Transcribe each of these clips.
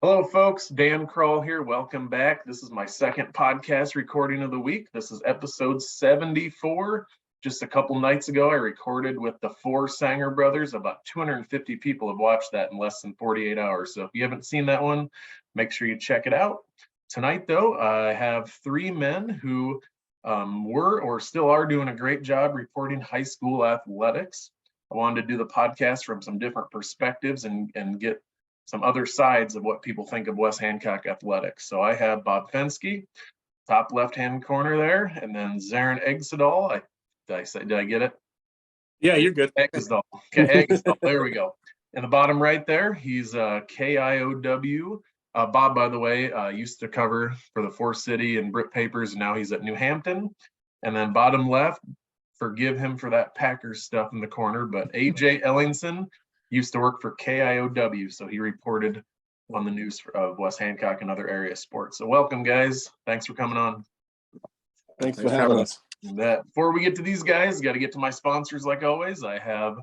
Hello, folks. Dan Kroll here. Welcome back. This is my second podcast recording of the week. This is episode 74. Just a couple nights ago, I recorded with the four Sanger brothers. About 250 people have watched that in less than 48 hours. So if you haven't seen that one, make sure you check it out. Tonight, though, I have three men who were or still are doing a great job reporting high school athletics. I wanted to do the podcast from some different perspectives and get some other sides of what people think of West Hancock athletics. So I have Bob Fenske, top left-hand corner there, and then Zarren Egesdal. Did I get it? Yeah, you're good. Egesdal. Okay, Egesdal. There we go. In the bottom right there, he's KIOW. Bob, by the way, used to cover for the Four City and Britt papers, and now he's at New Hampton. And then bottom left, forgive him for that Packers stuff in the corner, but AJ Ellingson used to work for KIOW, so he reported on the news of West Hancock and other area sports. So welcome, guys. Thanks for coming on. Thanks for having us. Before we get to these guys, got to get to my sponsors like always. I have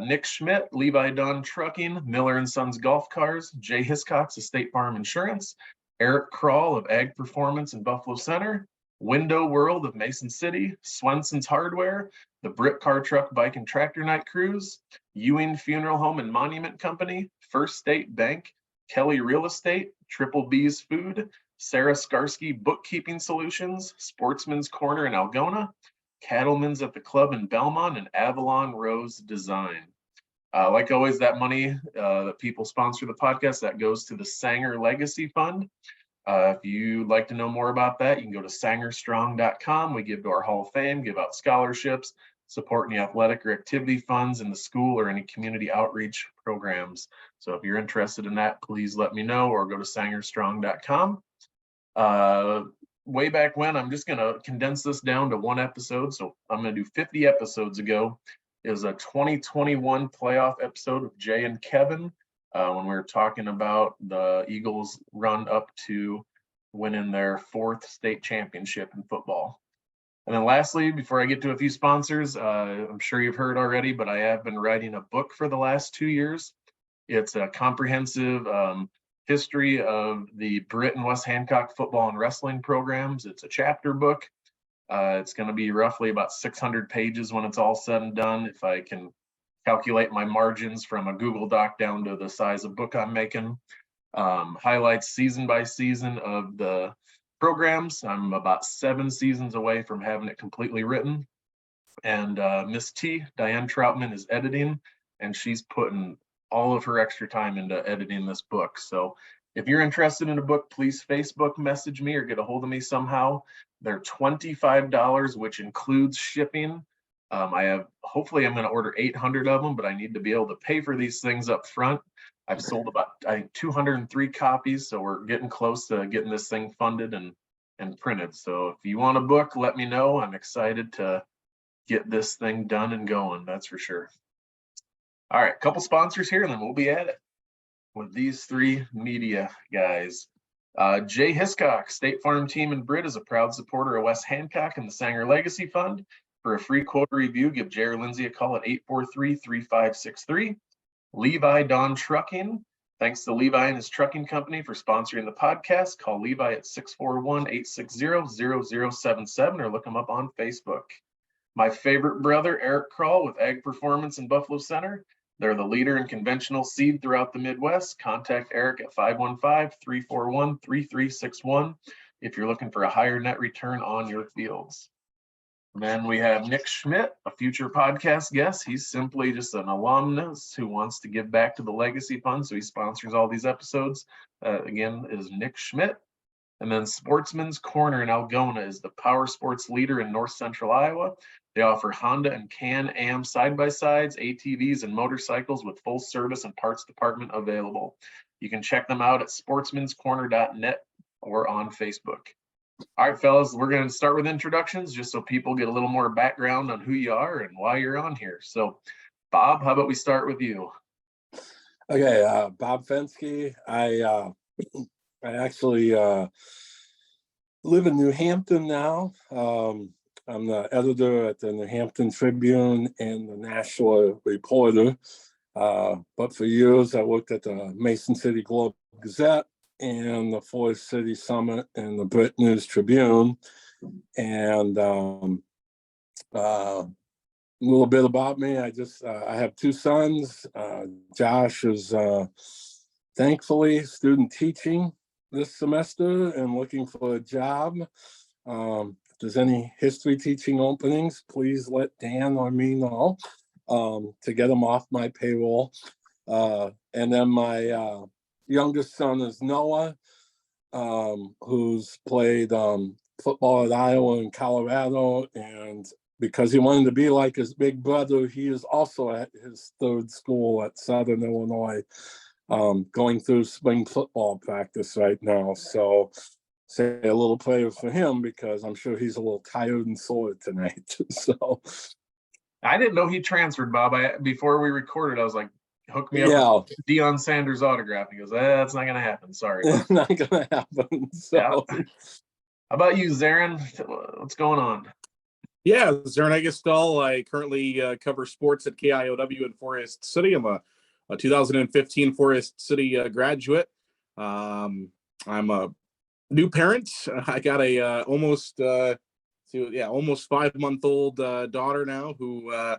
Nick Schmidt, Levi Dunn Trucking, Miller & Sons Golf Cars, Jay Hiscox of State Farm Insurance, Eric Kroll of Ag Performance in Buffalo Center, Window World of Mason City, Swenson's Hardware, the Britt Car Truck Bike and Tractor Night Cruise, Ewing Funeral Home and Monument Company, First State Bank, Kelly Real Estate, Triple B's Food, Sarah Skarsky Bookkeeping Solutions, Sportsman's Corner in Algona, Cattleman's at the Club in Belmont, and Avalon Rose Design. Like always, that money that people sponsor the podcast, that goes to the Sanger Legacy Fund. If you'd like to know more about that, you can go to sangerstrong.com. We give to our Hall of Fame, give out scholarships, support any athletic or activity funds in the school or any community outreach programs. So if you're interested in that, please let me know or go to sangerstrong.com. Way back when, I'm just going to condense this down to one episode. So I'm going to do 50 episodes ago. It was a 2021 playoff episode of Jay and Kevin. When we were talking about the Eagles' run up to winning their fourth state championship in football. And then lastly, before I get to a few sponsors, I'm sure you've heard already, but I have been writing a book for the last 2 years. It's a comprehensive history of the Britt and West Hancock football and wrestling programs. It's a chapter book. It's going to be roughly about 600 pages when it's all said and done. If I can calculate my margins from a Google Doc down to the size of book I'm making. Highlights season by season of the programs. I'm about 7 seasons away from having it completely written. And Miss T, Diane Troutman, is editing, and she's putting all of her extra time into editing this book. So if you're interested in a book, please Facebook message me or get a hold of me somehow. They're $25, which includes shipping. Hopefully I'm going to order 800 of them, but I need to be able to pay for these things up front. I've sold about, I think, 203 copies. So we're getting close to getting this thing funded and printed. So if you want a book, let me know. I'm excited to get this thing done and going. That's for sure. All right, a couple sponsors here, and then we'll be at it with these three media guys. Jay Hiscox, State Farm Team in Britt, is a proud supporter of West Hancock and the Sanger Legacy Fund. For a free quote review, give Jerry Lindsay a call at 843-3563. Levi Don Trucking. Thanks to Levi and his trucking company for sponsoring the podcast. Call Levi at 641-860-0077 or look him up on Facebook. My favorite brother, Eric Kroll with Ag Performance in Buffalo Center. They're the leader in conventional seed throughout the Midwest. Contact Eric at 515-341-3361 if you're looking for a higher net return on your fields. Then we have Nick Schmidt, a future podcast guest. He's simply just an alumnus who wants to give back to the Legacy Fund, so he sponsors all these episodes. Again, is Nick Schmidt. And then Sportsman's Corner in Algona is the power sports leader in north central Iowa. They offer Honda and Can-Am side-by-sides, ATVs, and motorcycles with full service and parts department available. You can check them out at sportsmanscorner.net or on Facebook. All right, fellas, we're going to start with introductions just so people get a little more background on who you are and why you're on here. So, Bob, how about we start with you? Okay, Bob Fenske. I actually live in New Hampton now. I'm the editor at the New Hampton Tribune and the National Reporter. But for years, I worked at the Mason City Globe Gazette and the Forest City Summit and the Britt News Tribune. And a little bit about me. I have two sons. Josh is thankfully student teaching this semester and looking for a job. If there's any history teaching openings, please let Dan or me know to get them off my payroll. And then my youngest son is Noah, who's played football at Iowa and Colorado. And because he wanted to be like his big brother, he is also at his third school at Southern Illinois, going through spring football practice right now. So say a little prayer for him because I'm sure he's a little tired and sore tonight. So I didn't know he transferred, Bob. Before we recorded, I was like, hook me up with Deion Sanders autograph. He goes, that's not going to happen. Sorry. It's not going to happen. So. Yeah. How about you, Zarren? What's going on? Yeah, Zarren Egesdal. I currently cover sports at KIOW in Forest City. I'm a 2015 Forest City graduate. I'm a new parent. I got a almost 5-month-old daughter now who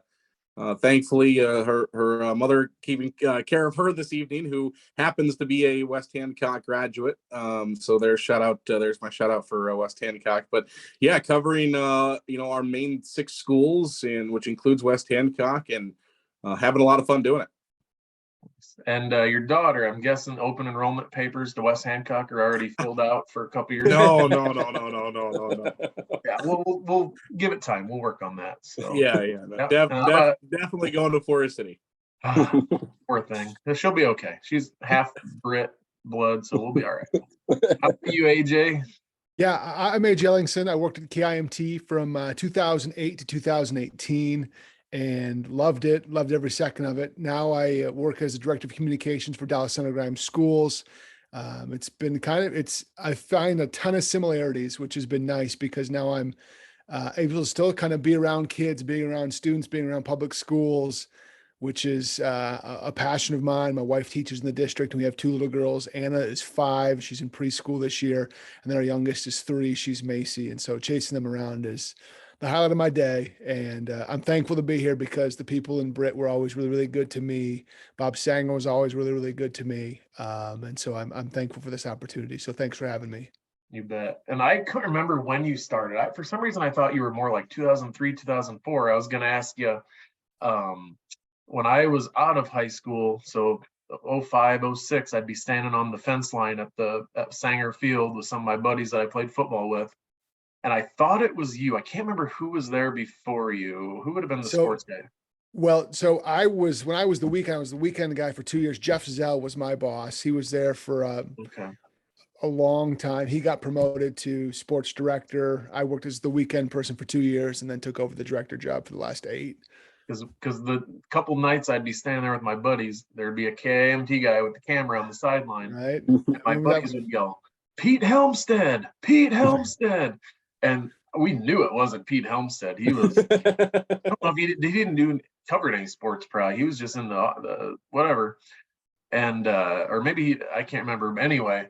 thankfully her mother keeping care of her this evening, who happens to be a West Hancock graduate. So there's my shout out for West Hancock. But yeah, covering our main 6 schools, and which includes West Hancock, and having a lot of fun doing it. And your daughter, I'm guessing open enrollment papers to West Hancock are already filled out for a couple years. No. Yeah, we'll give it time. We'll work on that. So Definitely going to Forest City. Poor thing. She'll be okay. She's half Britt blood, so we'll be all right. How about you, AJ? Yeah, I'm AJ Ellingson. I worked at KIMT from 2008 to 2018. And loved every second of it. Now I work as a director of communications for Dallas Center Grimes Schools. It's been I find a ton of similarities, which has been nice because now I'm able to still kind of be around kids, being around students, being around public schools, which is a passion of mine. My wife teaches in the district and we have 2 little girls. Anna is 5. She's in preschool this year. And then our youngest is 3. She's Macy. And so chasing them around is the highlight of my day. And I'm thankful to be here because the people in Britt were always really, really good to me. Bob Sanger was always really, really good to me. And so I'm thankful for this opportunity. So thanks for having me. You bet. And I couldn't remember when you started. For some reason, I thought you were more like 2003, 2004. I was going to ask you when I was out of high school, so 05, 06, I'd be standing on the fence line at Sanger Field with some of my buddies that I played football with. And I thought it was you. I can't remember who was there before you. Who would have been the sports guy? Well, so when I was the weekend guy for 2 years. Jeff Zell was my boss. He was there for a long time. He got promoted to sports director. I worked as the weekend person for 2 years and then took over the director job for the last 8. Because the couple nights I'd be standing there with my buddies, there'd be a KIMT guy with the camera on the sideline. Right. And my buddies would yell, Pete Helmstead. And we knew it wasn't Pete Helmstead. He was, I don't know if he didn't cover any sports probably. He was just in the whatever. And, or maybe I can't remember. Anyway,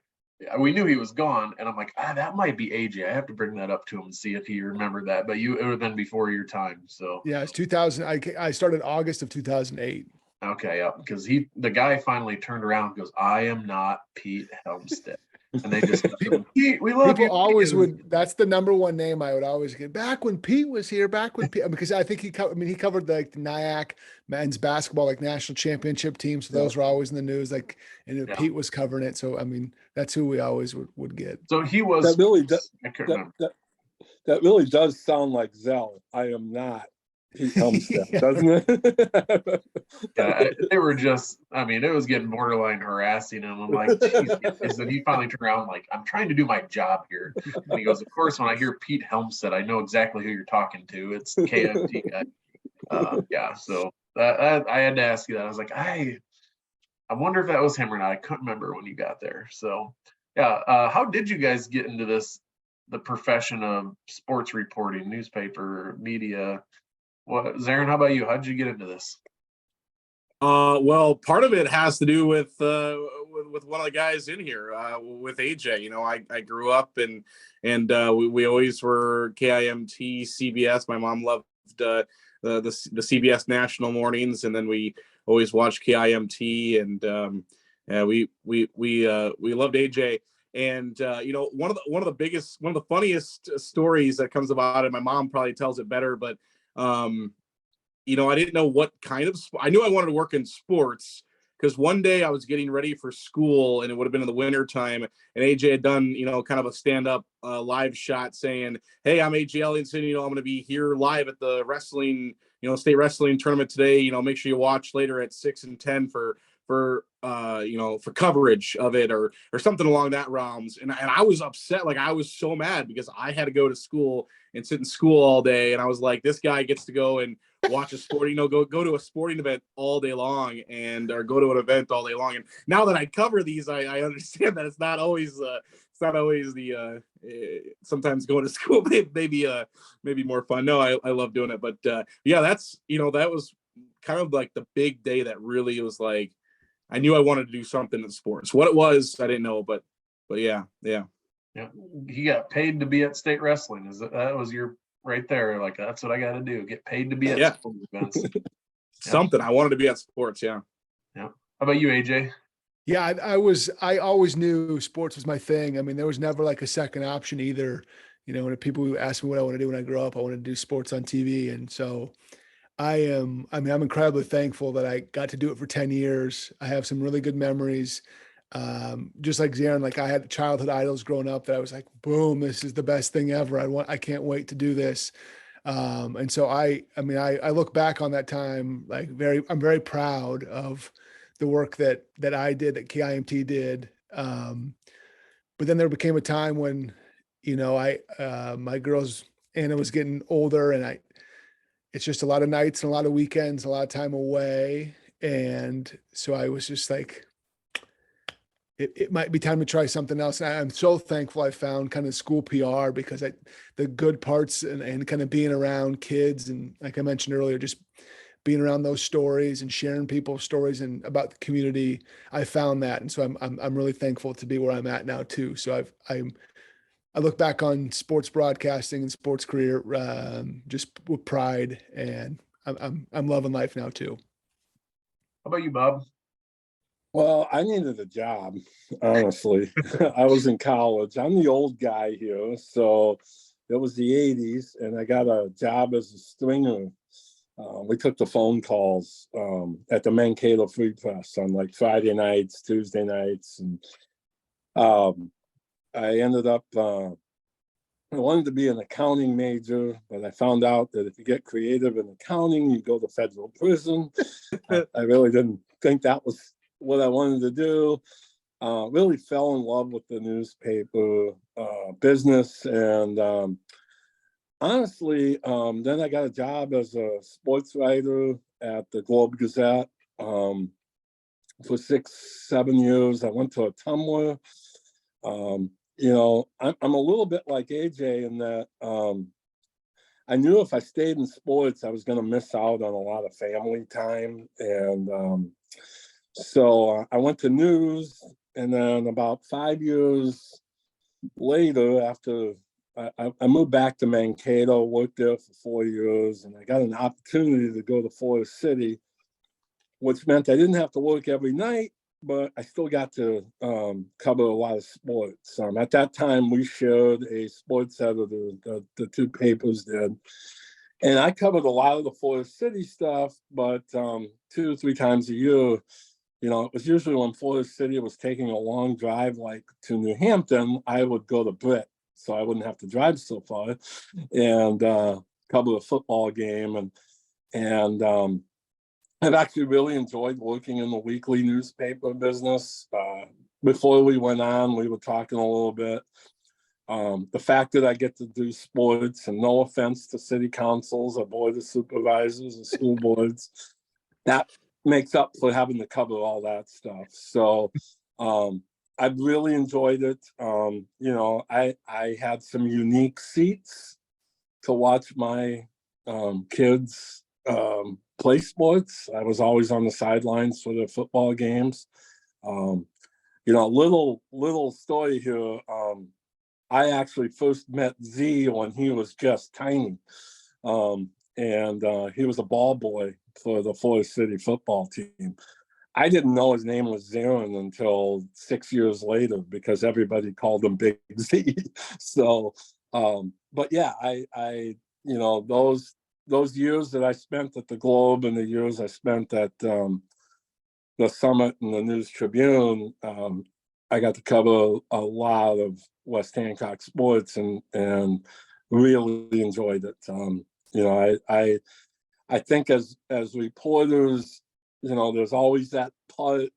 we knew he was gone. And I'm like, that might be AJ. I have to bring that up to him and see if he remembered that. But it would have been before your time. So yeah, it's 2000. I started August of 2008. Okay, yeah, because the guy finally turned around and goes, I am not Pete Helmstead. And they just Pete, we love people you. Always would. That's the number one name I would always get. Back when Pete was here, because I think he covered the NIAC men's basketball, like national championship teams. So those were always in the news. Like, and Pete was covering it. So I mean, that's who we always would get. So he was. That really does. I couldn't remember. That really does sound like Zell. I am not Pete Helmstead, doesn't it? Yeah, they were just, it was getting borderline harassing him. I'm like, geez. And he finally turned around like, I'm trying to do my job here. And he goes, of course, when I hear Pete Helmstead, I know exactly who you're talking to. It's KIMT guy. So I had to ask you that. I was like, I wonder if that was him or not. I couldn't remember when you got there. So yeah, how did you guys get into the profession of sports reporting, newspaper, media? Zarren, how about you? How did you get into this? Well, part of it has to do with one of the guys in here, with AJ. You know, I grew up and we always were KIMT, CBS. My mom loved the CBS national mornings, and then we always watched KIMT, and we loved AJ. And you know, one of the funniest stories that comes about it. My mom probably tells it better, but you know, I didn't know what kind of I knew I wanted to work in sports, because one day I was getting ready for school, and it would have been in the winter time, and AJ had done, you know, kind of a stand-up live shot saying, "Hey, I'm AJ Ellingson, you know, I'm going to be here live at the wrestling, you know, state wrestling tournament today, you know, make sure you watch later at 6 and 10 for you know, for coverage of it, or something along that realms." And I was upset. Like, I was so mad because I had to go to school and sit in school all day, and I was like, this guy gets to go and watch a sporting, you know, go to a sporting event all day long, or go to an event all day long. And now that I cover these, I understand that it's not always the sometimes going to school maybe more fun. No, I love doing it, but yeah, that's, you know, that was kind of like the big day that really was like, I knew I wanted to do something in sports. What it was, I didn't know, but yeah. Yeah, he got paid to be at state wrestling. That was your right there? Like, that's what I got to do. Get paid to be at sporting events. Something I wanted to be at sports. Yeah. How about you, AJ? Yeah, I always knew sports was my thing. I mean, there was never like a second option either. You know, when people ask me what I want to do when I grow up, I want to do sports on TV. And so I'm incredibly thankful that I got to do it for 10 years. I have some really good memories. Just like Zarren, like I had childhood idols growing up that I was like, boom, this is the best thing ever. I can't wait to do this. And so I look back on that time, like I'm very proud of the work that I did, that KIMT did. But then there became a time when, you know, my girls, Anna was getting older, and it's just a lot of nights and a lot of weekends, a lot of time away. And so I was just like, it might be time to try something else. And I'm so thankful I found kind of school PR, because the good parts and kind of being around kids, and like I mentioned earlier, just being around those stories and sharing people's stories and about the community, I found that. And so I'm really thankful to be where I'm at now too. So I look back on sports broadcasting and sports career just with pride, and I'm loving life now too. How about you, Bob? Well, I needed a job, honestly. I was in college. I'm the old guy here, so it was the 80s, and I got a job as a stringer. We took the phone calls at the Mankato Free Press on like Friday nights, Tuesday nights, and I ended up, I wanted to be an accounting major, but I found out that if you get creative in accounting, you go to federal prison. I really didn't think that was what I wanted to do. Really fell in love with the newspaper business, and honestly, then I got a job as a sports writer at the Gazette for 6-7 years. I went to a Tumblr. You know, I'm a little bit like AJ in that I knew if I stayed in sports, I was going to miss out on a lot of family time. And so I went to news, and then about 5 years later, after I moved back to Mankato, worked there for 4 years, and I got an opportunity to go to Forest City, which meant I didn't have to work every night, but I still got to cover a lot of sports. At that time, we shared a sports editor, the two papers did. And I covered a lot of the Forest City stuff, but 2 or 3 times a year, you know, it was usually when Forest City was taking a long drive, like to New Hampton, I would go to Britt, so I wouldn't have to drive so far, and cover a football game. And I've actually really enjoyed working in the weekly newspaper business. Before we went on, we were talking a little bit. The fact that I get to do sports, and no offense to city councils or board of supervisors and school boards, that makes up for having to cover all that stuff. So I've really enjoyed it. You know, I had some unique seats to watch my kids play sports. I was always on the sidelines for the football games. Little story here. I actually first met Z when he was just tiny. And he was a ball boy for the Forest City football team. I didn't know his name was Zarren until 6 years later because everybody called him Big Z. So, but yeah, I those years that I spent at the Globe and the years I spent at the Summit and the News Tribune, I got to cover a lot of West Hancock sports and really enjoyed it. I think as reporters, there's always that part,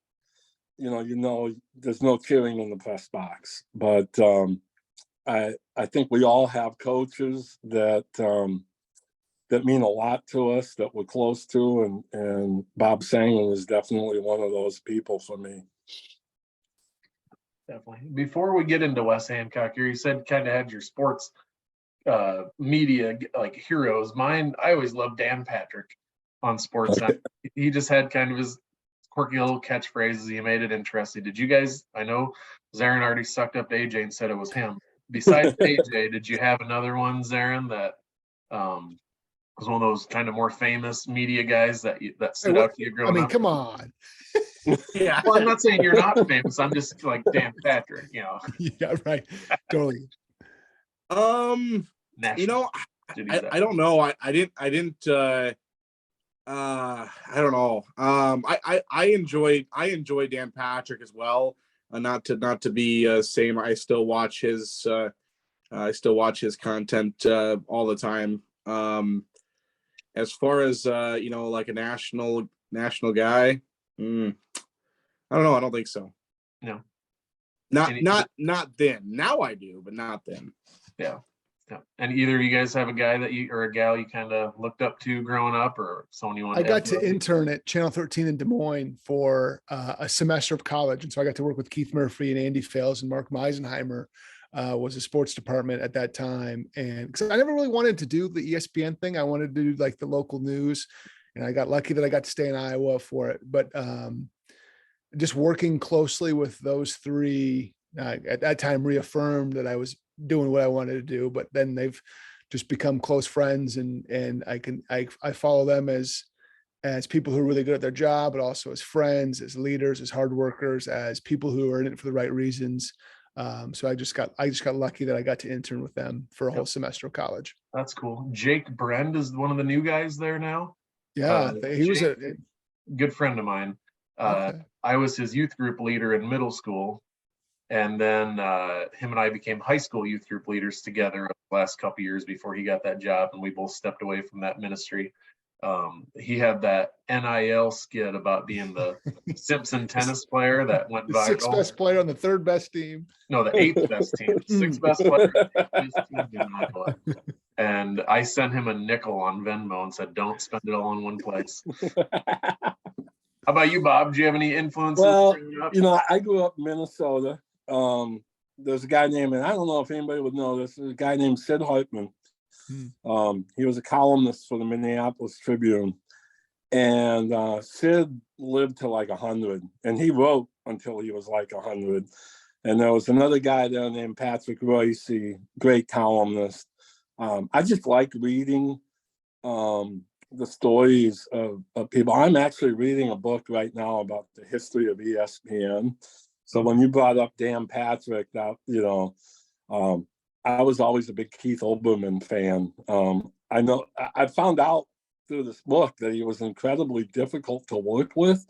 there's no cheering in the press box, but I think we all have coaches that mean a lot to us, that we're close to, and Bob Fenske is definitely one of those people for me. Definitely. Before we get into West Hancock here, you said kind of had your sports media like heroes. Mine, I always loved Dan Patrick on Sports. He just had kind of his quirky little catchphrases. He made it interesting. Did you guys, I know Zarren already sucked up AJ and said it was him. Besides AJ, did you have another one, Zarren, that was one of those kind of more famous media guys that stood out to you growing up? Come on. Yeah. Well, I'm not saying you're not famous. I'm just like Dan Patrick, Yeah, right. Totally. National. I don't know. I didn't I don't know. I enjoy Dan Patrick as well. Not to be same. I still watch his content all the time. As far as like a national guy, I don't know. I don't think so. No. Not then. Now I do, but not then. Yeah. And either of you guys have a guy that you or a gal you kind of looked up to growing up, or someone you want? I got to intern at Channel 13 in Des Moines for a semester of college, and so I got to work with Keith Murphy and Andy Fales, and Mark Meisenheimer was a sports department at that time. And because I never really wanted to do the ESPN thing, I wanted to do like the local news, and I got lucky that I got to stay in Iowa for it. But just working closely with those three at that time reaffirmed that I was doing what I wanted to do. But then they've just become close friends, and I follow them as people who are really good at their job, but also as friends, as leaders, as hard workers, as people who are in it for the right reasons. So I just got lucky that I got to intern with them for a whole semester of college. That's cool. Jake Brend is one of the new guys there now. Yeah, he was a good friend of mine. Okay. I was his youth group leader in middle school, and then him and I became high school youth group leaders together the last couple years before he got that job, and we both stepped away from that ministry. He had that NIL skit about being the Simpson tennis player that went viral. Sixth best player on the third best team. No, the eighth best team. Sixth best player. And I sent him a nickel on Venmo and said, "Don't spend it all in one place." How about you, Bob? Do you have any influences? Well, I grew up in Minnesota. There's a guy named, and I don't know if anybody would know this, there's a guy named Sid Hartman. He was a columnist for the Minneapolis Tribune, and Sid lived to like 100, and he wrote until he was like 100. And there was another guy there named Patrick Royce, great columnist. I just like reading the stories of people. I'm actually reading a book right now about the history of ESPN. So when you brought up Dan Patrick, that I was always a big Keith Olbermann fan. I know I found out through this book that he was incredibly difficult to work with,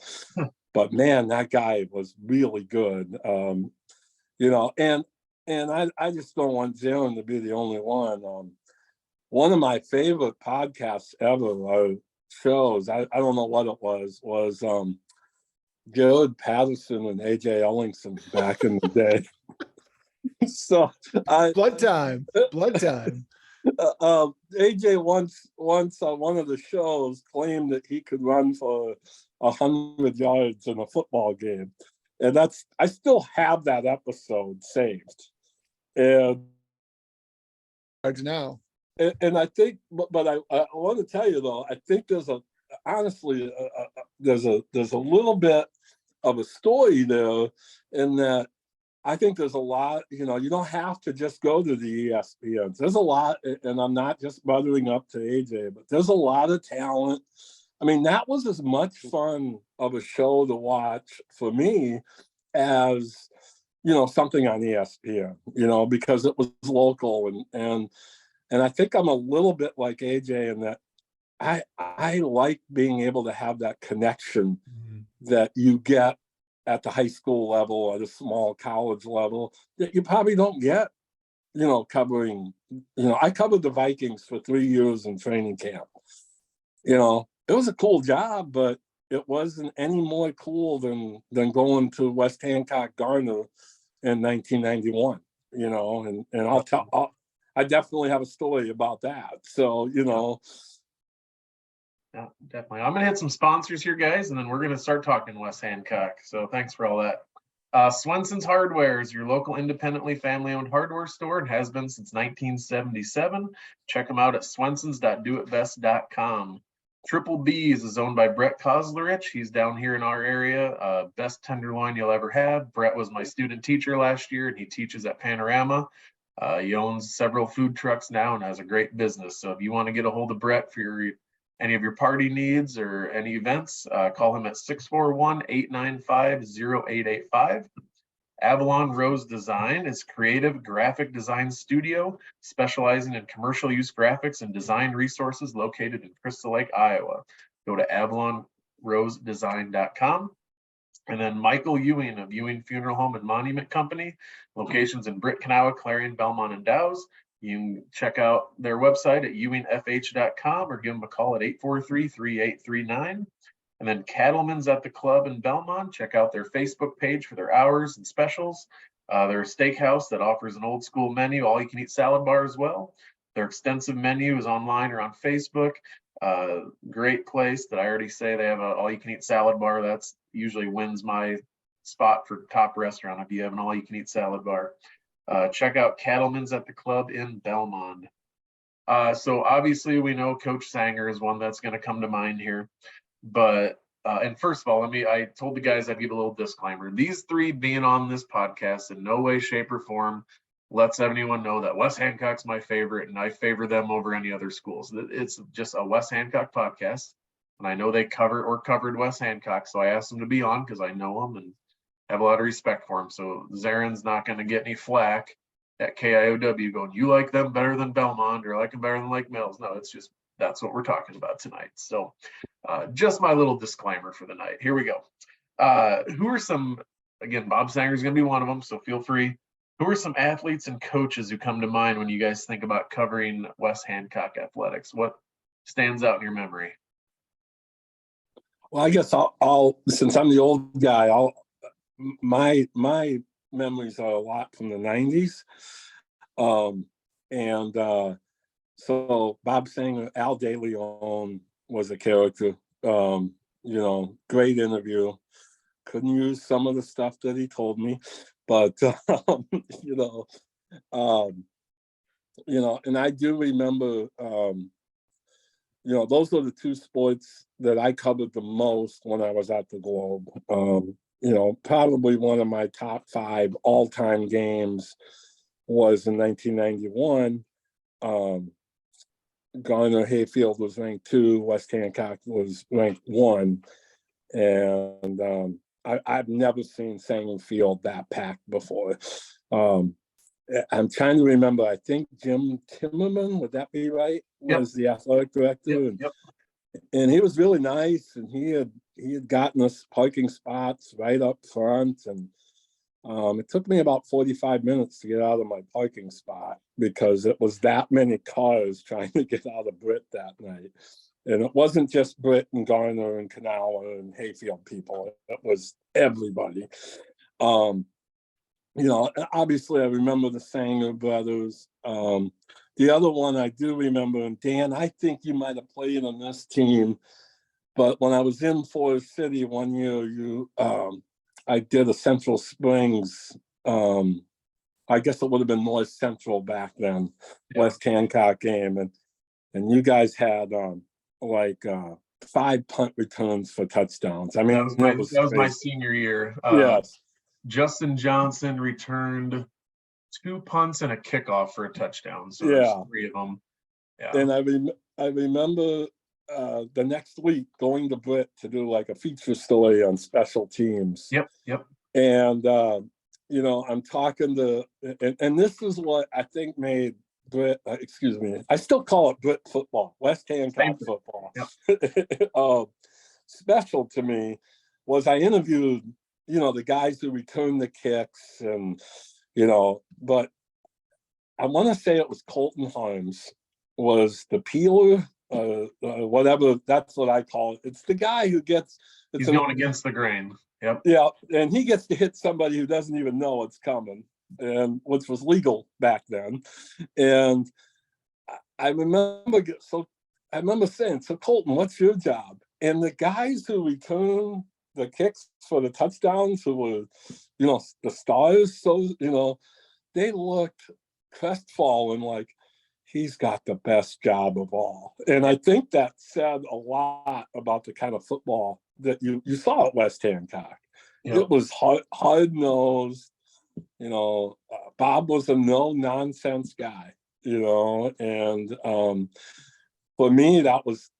but man, that guy was really good. And I just don't want Zarren to be the only one. One of my favorite podcasts ever, or shows, I don't know what it was Jared Patterson and AJ Ellingson back in the day. So blood time. AJ once on one of the shows claimed that he could run for 100 yards in a football game, and I still have that episode saved. And now and I think, but I want to tell you though, I think there's honestly there's a little bit of a story there, in that I think there's a lot, you don't have to just go to the ESPNs. There's a lot, and I'm not just buttering up to AJ, but there's a lot of talent. I mean, that was as much fun of a show to watch for me as, something on ESPN, because it was local. And I think I'm a little bit like AJ in that I like being able to have that connection that you get at the high school level, at a small college level, that you probably don't get, covering, I covered the Vikings for 3 years in training camp. It was a cool job, but it wasn't any more cool than going to West Hancock Garner in 1991, and I definitely have a story about that. So, Yeah, definitely. I'm going to hit some sponsors here, guys, and then we're going to start talking West Hancock. So thanks for all that. Swenson's Hardware is your local independently family-owned hardware store and has been since 1977. Check them out at swensons.doitbest.com. Triple B's is owned by Britt Kozlerich. He's down here in our area. Best tenderloin you'll ever have. Brett was my student teacher last year, and he teaches at Panorama. He owns several food trucks now and has a great business. So if you want to get a hold of Brett for any of your party needs or any events, call him at 641-895-0885. Avalon Rose Design is creative graphic design studio specializing in commercial use graphics and design resources located in Crystal Lake, Iowa. Go to avalonrosedesign.com. And then Michael Ewing of Ewing Funeral Home and Monument Company, locations in Britt, Kanawha, Clarion, Belmont, and Dow's. You can check out their website at ewingfh.com or give them a call at 843-3839. And then Cattleman's at the Club in Belmont. Check out their Facebook page for their hours and specials. They're a steakhouse that offers an old school menu, all you can eat salad bar as well. Their extensive menu is online or on Facebook. Great place that I already say they have a all you can eat salad bar. That's usually wins my spot for top restaurant if you have an all you can eat salad bar. Check out Cattleman's at the Club in Belmont. So obviously we know Coach Sanger is one that's going to come to mind here. But, and first of all, I told the guys I'd give a little disclaimer. These three being on this podcast in no way, shape, or form lets anyone know that West Hancock's my favorite and I favor them over any other schools. It's just a West Hancock podcast. And I know they covered West Hancock. So I asked them to be on because I know them and have a lot of respect for them. So Zarren's not going to get any flack at KIOW going, you like them better than Belmont or like them better than Lake Mills. No, it's just, that's what we're talking about tonight. So just my little disclaimer for the night. Here we go. Who are some, again, Bob Sanger is going to be one of them, so feel free. Who are some athletes and coaches who come to mind when you guys think about covering West Hancock athletics? What stands out in your memory? Well, I guess I'll since I'm the old guy, my memories are a lot from the 90s. So Bob Sanger, Al DeLeon was a character, great interview. Couldn't use some of the stuff that he told me, but, and I do remember, those were the two sports that I covered the most when I was at the Globe. Probably one of my top 5 all-time games was in 1991. Garner Hayfield was ranked 2, West Hancock was ranked 1. And I've never seen Sanger Field that packed before. I'm trying to remember, I think Jim Timmerman, would that be right? Was the athletic director. Yep. And he was really nice, and he had gotten us parking spots right up front, and it took me about 45 minutes to get out of my parking spot because it was that many cars trying to get out of Britt that night. And it wasn't just Britt and Garner and Kanawha and Hayfield people. It was everybody. Obviously I remember the Sanger brothers. The other one I do remember, and Dan, I think you might have played on this team, but when I was in Forest City one year, I did a Central Springs I guess it would have been North Central back then, Yeah. West Hancock game. And you guys had like 5 punt returns for touchdowns. I mean, that was my crazy. senior year. Yes. Justin Johnson returned 2 punts and a kickoff for a touchdown. So Yeah. there's 3 of them. Yeah. And I remember the next week going to Britt to do like a feature story on special teams. Yep. And you know, I'm talking to, and this is what I think made Britt, excuse me, I still call it Britt football, West Hancock football. Yep. Special to me was I interviewed, you know, the guys who returned the kicks, and you know, but I want to say it was Colton Harms was the peeler, whatever, that's what I call it. It's the guy who gets, He's going against the grain. Yep. Yeah, and he gets to hit somebody who doesn't even know it's coming, and which was legal back then. And I remember saying, "So Colton, what's your job?" And the guys who return the kicks for the touchdowns, who were, you know, the stars, so you know, they looked crestfallen, like he's got the best job of all. And I think that said a lot about the kind of football that you saw at West Hancock. Yep. It was hard-nosed, you know. Bob was a no-nonsense guy, you know, and for me, that was,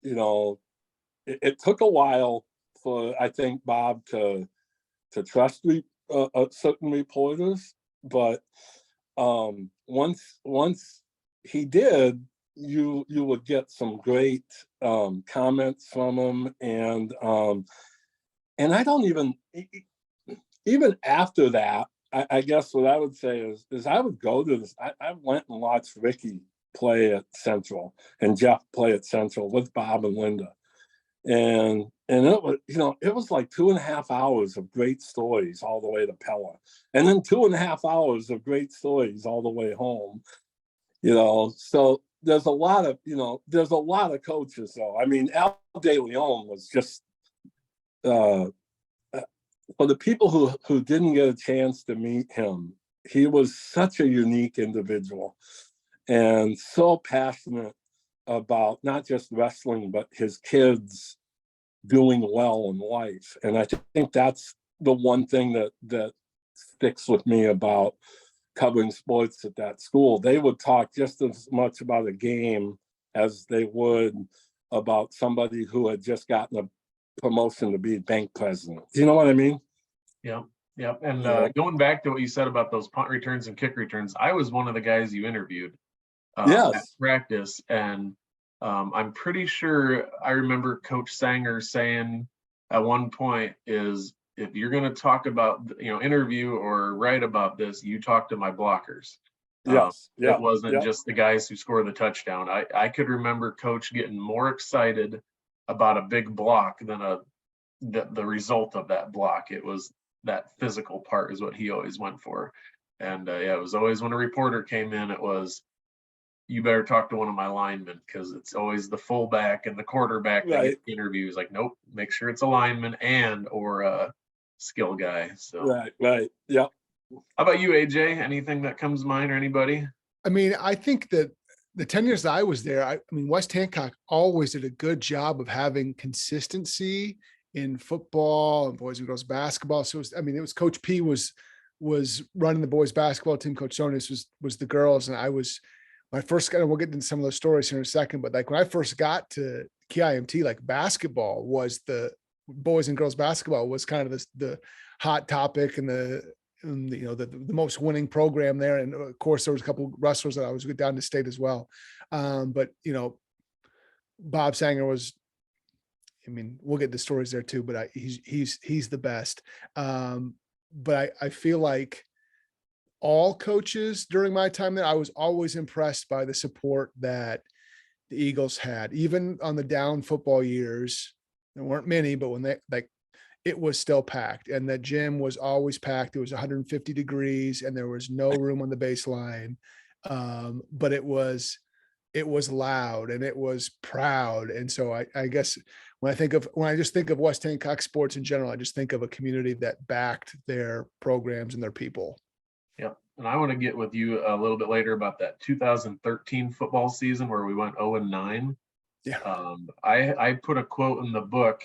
you know, it took a while for, I think, Bob to trust certain reporters, but once he did, you would get some great comments from him, and I don't even after that, I guess what I would say is I would go to this. I went and watched Ricky play at Central and Jeff play at Central with Bob and Linda, and it was, you know, it was like 2.5 hours of great stories all the way to Pella, and then 2.5 hours of great stories all the way home. You know, so there's a lot of coaches though. I mean, Al De Leon was just for the people who didn't get a chance to meet him, he was such a unique individual and so passionate about not just wrestling, but his kids doing well in life. And I think that's the one thing that sticks with me about covering sports at that school. They would talk just as much about a game as they would about somebody who had just gotten a promotion to be bank president. Do you know what I mean? Yeah. And going back to what you said about those punt returns and kick returns, I was one of the guys you interviewed at practice, and I'm pretty sure I remember Coach Sanger saying at one point is, if you're going to talk about, you know, interview or write about this, you talk to my blockers. It wasn't just the guys who score the touchdown. I could remember Coach getting more excited about a big block than the result of that block. It was that physical part is what he always went for. And it was always when a reporter came in, it was, you better talk to one of my linemen, because it's always the fullback and the quarterback that get interviews. Like, nope, make sure it's a lineman or a skill guy. So right. Yeah. How about you, AJ? Anything that comes to mind, or anybody? I mean, I think that the 10 years that I was there, I mean, West Hancock always did a good job of having consistency in football and boys and girls basketball. So it was Coach P was running the boys basketball team. Coach Sonis was the girls. And when I first got, and we'll get into some of those stories here in a second, but like when I first got to KIMT, like basketball was the boys and girls basketball was kind of the hot topic and the most winning program there. And of course there was a couple of wrestlers that I was down to state as well. But you know, Bob Sanger was, I mean, we'll get the stories there too, but he's the best. But I feel like all coaches during my time there, I was always impressed by the support that the Eagles had, even on the down football years. There weren't many, but when it was still packed, and the gym was always packed. It was 150 degrees and there was no room on the baseline. But it was loud and it was proud. And so I guess when I just think of West Hancock sports in general, I just think of a community that backed their programs and their people. Yeah. and I want to get with you a little bit later about that 2013 football season where we went 0-9. Yeah. I put a quote in the book,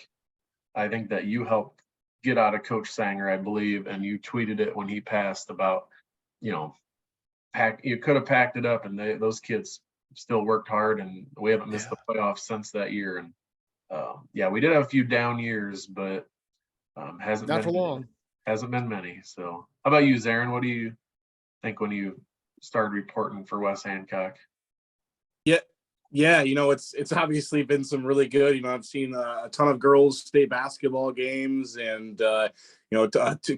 I think that you helped get out of Coach Sanger, I believe, and you tweeted it when he passed about, you could have packed it up, and those kids still worked hard, and we haven't missed the playoffs since that year. And we did have a few down years, but hasn't Not been for long. Hasn't been many. So how about you, Zarren? What do you think when you started reporting for West Hancock? Yeah, it's obviously been some really good. I've seen a ton of girls' state basketball games, and a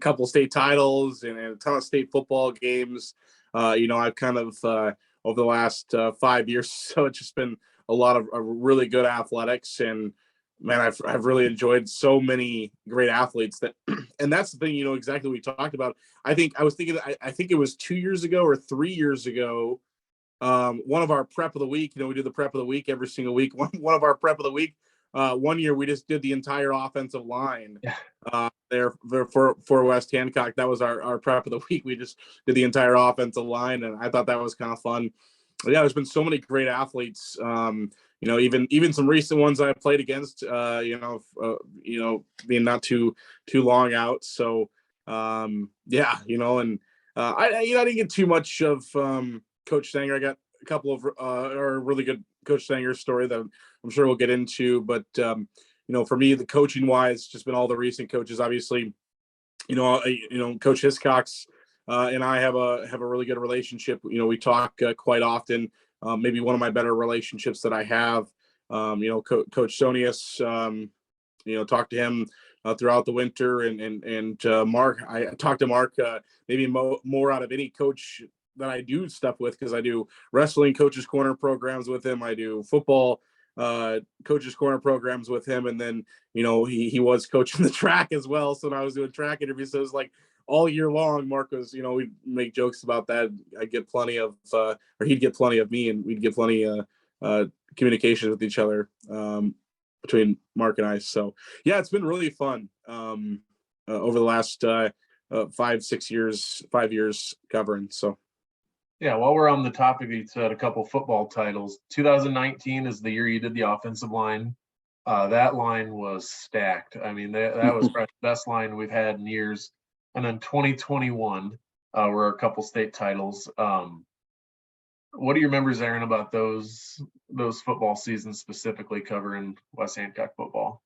couple state titles, and a ton of state football games. I've kind of over the last 5 years, so it's just been a lot of really good athletics, and man, I've really enjoyed so many great athletes and that's the thing, exactly what we talked about. I think it was 2 years ago or 3 years ago. One of our prep of the week, we do the prep of the week every single week. One of our prep of the week, 1 year we just did the entire offensive line there for West Hancock. That was our prep of the week. We just did the entire offensive line, and I thought that was kind of fun. But yeah, there's been so many great athletes. Even some recent ones I played against. Being not too long out. So I didn't get too much of Coach Sanger. I got a couple of really good Coach Sanger story that I'm sure we'll get into. But for me, the coaching wise, just been all the recent coaches. Obviously, Coach Hiscox and I have a really good relationship. We talk quite often. Maybe one of my better relationships that I have. Coach Sonius. Talked to him throughout the winter, and Mark. I talked to Mark maybe more out of any coach that I do stuff with, because I do wrestling coaches corner programs with him. I do football coaches corner programs with him, and then he was coaching the track as well. So when I was doing track interviews, so it was like all year long, Mark was, we'd make jokes about that. I'd get plenty of or he'd get plenty of me, and we'd get plenty of communication with each other between Mark and I. So yeah, it's been really fun over the last 5 years covering. So yeah, while we're on the topic, you said a couple football titles. 2019 is the year you did the offensive line. That line was stacked. I mean, that was probably the best line we've had in years. And then 2021 were a couple state titles. What do you remember, Zarren, about those football seasons, specifically covering West Hancock football?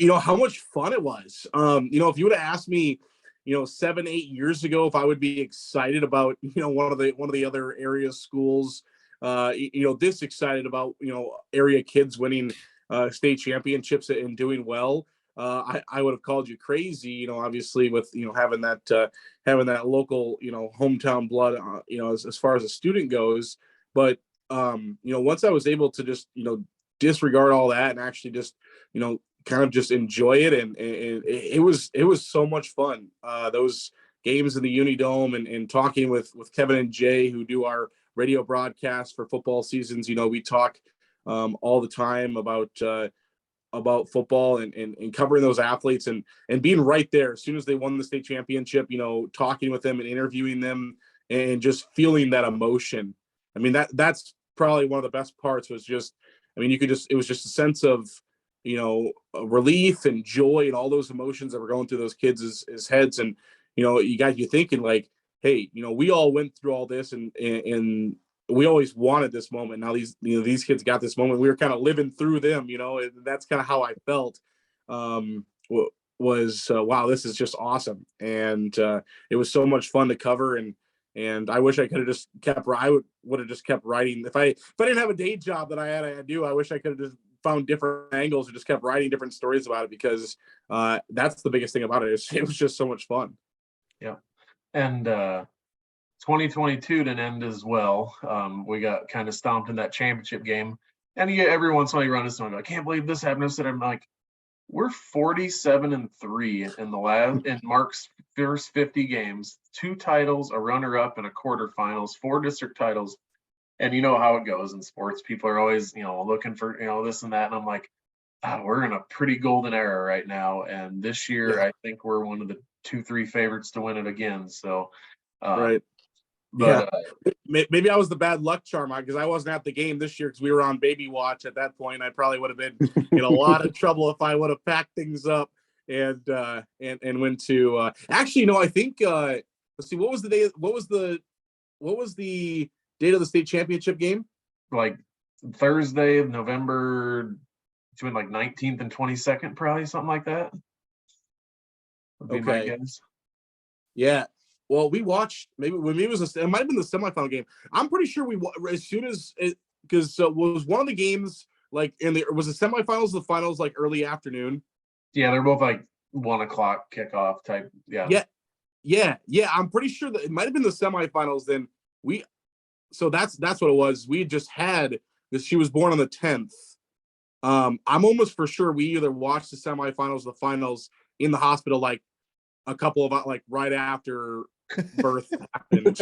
How much fun it was. If you would have asked me 7-8 years ago if I would be excited about one of the other area schools, this excited about area kids winning state championships and doing well, I would have called you crazy. Obviously with having that local hometown blood as far as a student goes. But once I was able to just disregard all that and actually just kind of just enjoy it, and it was so much fun. Those games in the Unidome, and talking with Kevin and Jay, who do our radio broadcast for football seasons. We talk all the time about football and covering those athletes, and being right there as soon as they won the state championship, talking with them and interviewing them, and just feeling that emotion. I mean, that's probably one of the best parts. Was just, I mean, it was just a sense of relief and joy and all those emotions that were going through those kids' heads. And you got you thinking like, hey, we all went through all this, and we always wanted this moment. Now these kids got this moment. We were kind of living through them, and that's kind of how I felt. Wow, this is just awesome. And it was so much fun to cover, and I wish I could have just would have just kept writing. If I didn't have a day job that I do, I wish I could have just found different angles or just kept writing different stories about it, because that's the biggest thing about it. It was just so much fun. Yeah. And 2022 didn't end as well. We got kind of stomped in that championship game. And every once in a while you run into someone, I can't believe this happened. And I'm like, we're 47-3 in Mark's first 50 games, 2 titles, a runner-up, and a quarterfinals, 4 district titles. And you know how it goes in sports. People are always, looking for, this and that. And I'm like, we're in a pretty golden era right now. And this year, I think we're one of the 2-3 favorites to win it again. So, right. But Maybe I was the bad luck charm because I wasn't at the game this year because we were on baby watch at that point. I probably would have been in a lot of trouble if I would have packed things up and went to actually no, I think let's see, what was the day, what was the date of the state championship game? like Thursday of November between like 19th and 22nd, probably something like that. Would be my Okay. guess. Yeah. Well, we watched maybe it was it might have been the semifinal game. I'm pretty sure as soon as it because was one of the games like was the semifinals the finals like early afternoon. Yeah, they're both like 1 o'clock kickoff type. Yeah. Yeah. I'm pretty sure that it might have been the semifinals. Then so that's what it was. We just had this. She was born on the 10th. I'm almost for sure we either watched the semifinals, the finals in the hospital, like a couple of like right after birth happened.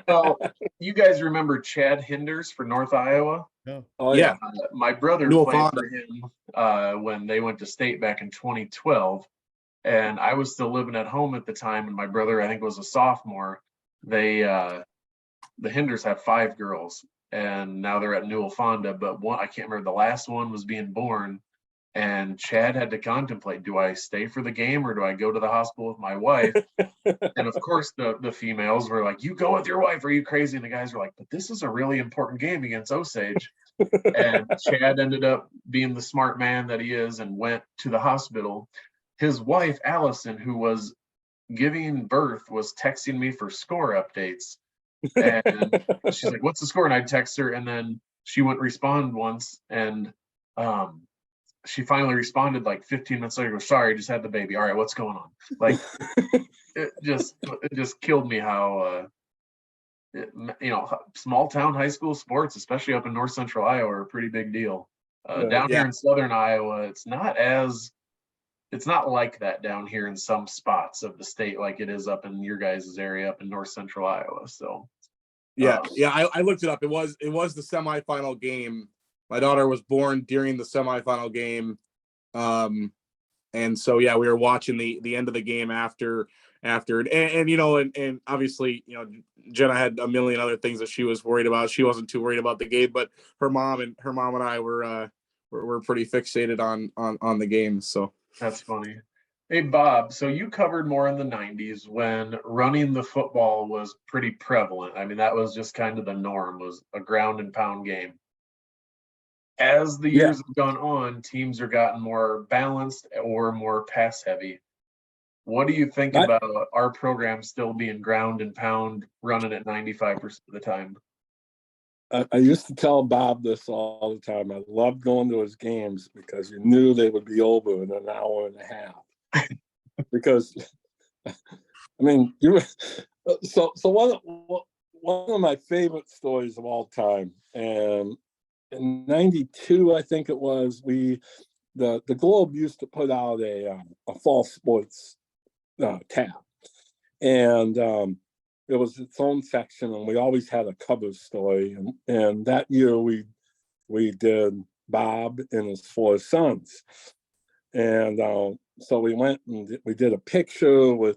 Well, you guys remember Chad Hinders for North Iowa? No. Oh, Yeah. My brother Newell played Fonda. for him when they went to state back in 2012, and I was still living at home at the time. And my brother, I think, was a sophomore. The Hinders have 5 girls, and now they're at Newell Fonda. But one, I can't remember, the last one was being born, and Chad had to contemplate: do I stay for the game or do I go to the hospital with my wife? And of course, the females were like, "You go with your wife. Are you crazy?" And the guys were like, "But this is a really important game against Osage." And Chad ended up being the smart man that he is and went to the hospital. His wife, Allison, who was giving birth, was texting me for score updates. And she's like, "What's the score?" And I'd text her, and then she wouldn't respond once. And she finally responded like 15 minutes later, goes, "Sorry, just had the baby. All right, what's going on?" Like, it just killed me how small town high school sports, especially up in north central Iowa, are a pretty big deal. Down here in southern Iowa, it's not like that down here in some spots of the state like it is up in your guys' area up in north central Iowa. So I looked it up. It was the semifinal game. My daughter was born during the semifinal game. And so, yeah, we were watching the end of the game after and obviously, Jenna had a million other things that she was worried about. She wasn't too worried about the game, but her mom and I were pretty fixated on the game. So that's funny. Hey, Bob, so you covered more in the 90s when running the football was pretty prevalent. I mean, that was just kind of the norm, was a ground and pound game. As the years have gone on, teams are gotten more balanced or more pass heavy. What do you think about our program still being ground and pound, running at 95% of the time? I used to tell Bob this all the time. I loved going to his games because you knew they would be over in an hour and a half. Because, I mean, so one of my favorite stories of all time, and in '92, I think it was, the Globe used to put out a fall sports tab, and it was its own section, and we always had a cover story. And that year we did Bob and his 4 sons, and so we went and we did a picture with.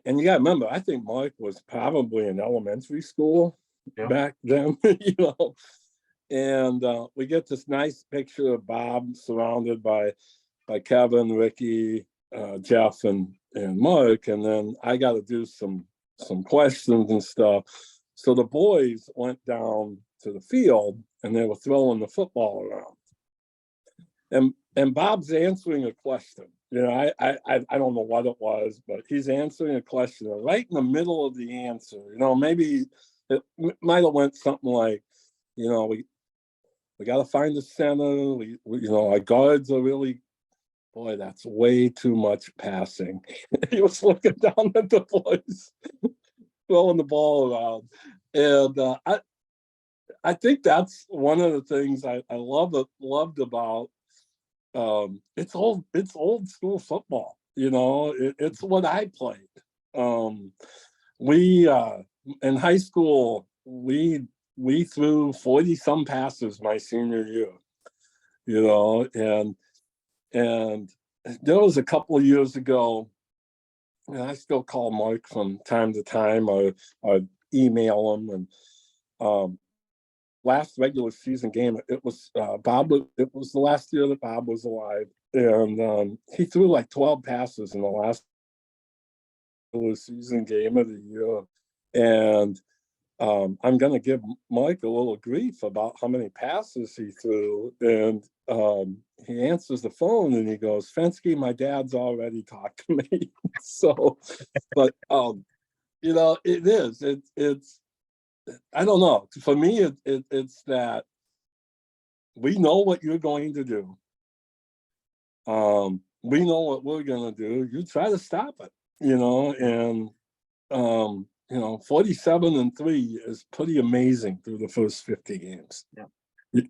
And you got to remember, I think Mike was probably in elementary school back then, And we get this nice picture of Bob surrounded by Kevin, Ricky, Jeff, and Mark. And then I got to do some questions and stuff. So the boys went down to the field and they were throwing the football around. And Bob's answering a question. I don't know what it was, but he's answering a question. And right in the middle of the answer, maybe it might have went something like, we got to find the center. We our guards are really, boy, that's way too much passing. He was looking down at the boys, throwing the ball around. And I think that's one of the things I loved about it's old school football. It's what I played. We in high school, we threw 40 some passes my senior year, and there was a couple of years ago, and I still call Mike from time to time, our email them. And last regular season game, it was it was the last year that Bob was alive, and he threw like 12 passes in the last regular season game of the year. And I'm going to give Mike a little grief about how many passes he threw. And he answers the phone and he goes, Fenske, my dad's already talked to me. So, but, you know, it's, I don't know. For me, it's that we know what you're going to do. We know what we're going to do. You try to stop it, you know, and, you know, 47-3 is pretty amazing through the first 50 games. Yeah.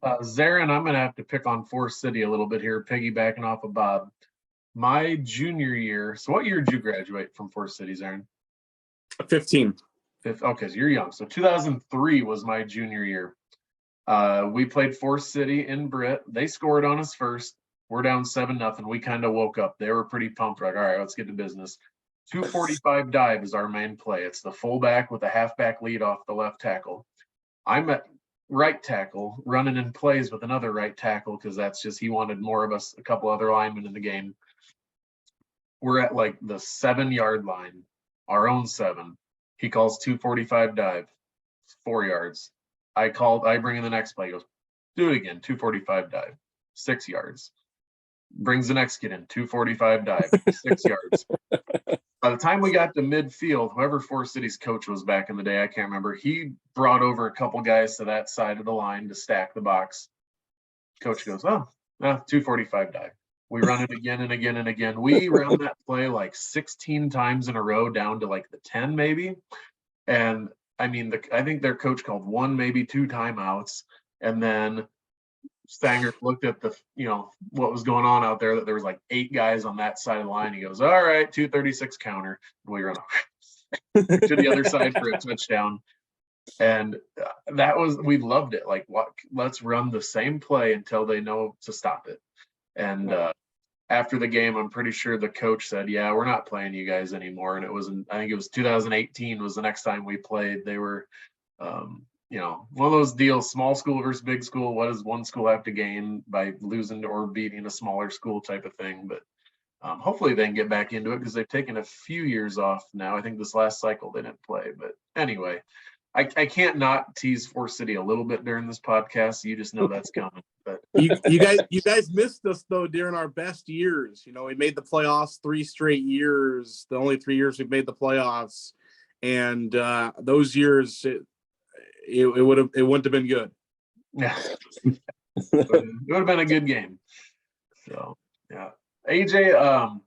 Zarren, I'm going to have to pick on Forest City a little bit here, piggybacking off of Bob. My junior year. So what year did you graduate from Forest City, Zarren? 15. Okay, so you're young. So 2003 was my junior year. We played Forest City in Britt. They scored on us first. We're down 7-0. We kind of woke up. They were pretty pumped. Like, all right, let's get to business. 245 dive is our main play. It's the fullback with a halfback lead off the left tackle. I'm at right tackle running in plays with another right tackle because that's just, he wanted more of us, a couple other linemen in the game. We're at like the 7-yard line, our own 7. He calls 245 dive, 4 yards. I bring in the next play. He goes, do it again, 245 dive, 6 yards. Brings the next kid in, 245 dive, 6 yards. By the time we got to midfield, whoever Forest City's coach was back in the day, I can't remember, he brought over a couple guys to that side of the line to stack the box. Coach goes, 245 dive. We run it again and again and again. We run that play like 16 times in a row down to like the 10 maybe. And I mean, I think their coach called 1, maybe 2 timeouts. And then Stanger looked at the, you know, what was going on out there, that there was like 8 guys on that side of the line. He goes, all right, 236 counter. We run to the other side for a touchdown. And that was, we loved it. Like, let's run the same play until they know to stop it. And after the game, I'm pretty sure the coach said, yeah, we're not playing you guys anymore. And it was, I think it was 2018 was the next time we played. They were, you know, one of those deals, small school versus big school. What does one school have to gain by losing or beating a smaller school type of thing? But hopefully they can get back into it because they've taken a few years off now. I think this last cycle they didn't play. But anyway, I can't not tease Forest City a little bit during this podcast. You just know that's coming. But You guys missed us though during our best years. You know, we made the playoffs 3 straight years. The only 3 years we've made the playoffs, and those years it wouldn't have been good. Yeah, it would have been a good game. So yeah, AJ.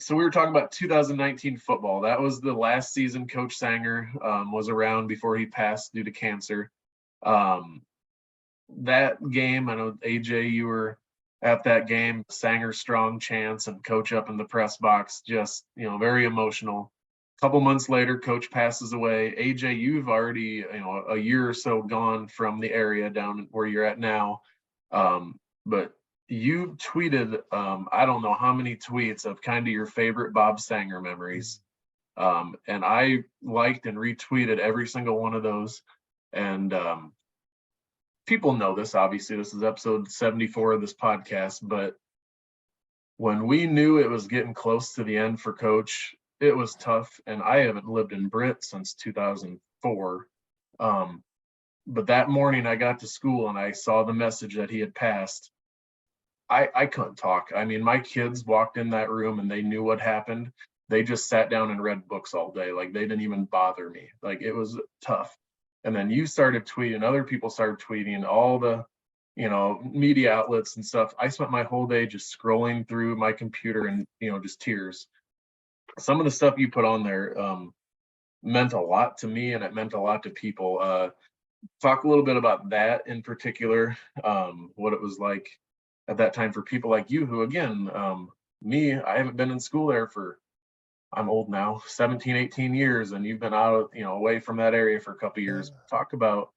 So we were talking about 2019 football. That was the last season Coach Sanger was around before he passed due to cancer. That game, I know AJ, you were at that game. Sanger strong chance and Coach up in the press box, just, you know, very emotional. A couple months later, Coach passes away. AJ, you've already, you know, a year or so gone from the area down where you're at now. But you tweeted, I don't know how many tweets of kind of your favorite Bob Sanger memories. And I liked and retweeted every single one of those. And people know this, obviously, this is episode 74 of this podcast, but when we knew it was getting close to the end for Coach, it was tough. And I haven't lived in Britt since 2004. But that morning I got to school and I saw the message that he had passed. I couldn't talk. I mean, my kids walked in that room and they knew what happened. They just sat down and read books all day. Like, they didn't even bother me. Like, it was tough. And then you started tweeting, other people started tweeting, all the, you know, media outlets and stuff. I spent my whole day just scrolling through my computer and, you know, just tears. Some of the stuff you put on there meant a lot to me, and it meant a lot to people. Talk a little bit about that in particular, what it was like at that time for people like you who, again, I haven't been in school there for, I'm old now, 17, 18 years, and you've been out, you know, away from that area for a couple of years. Talk about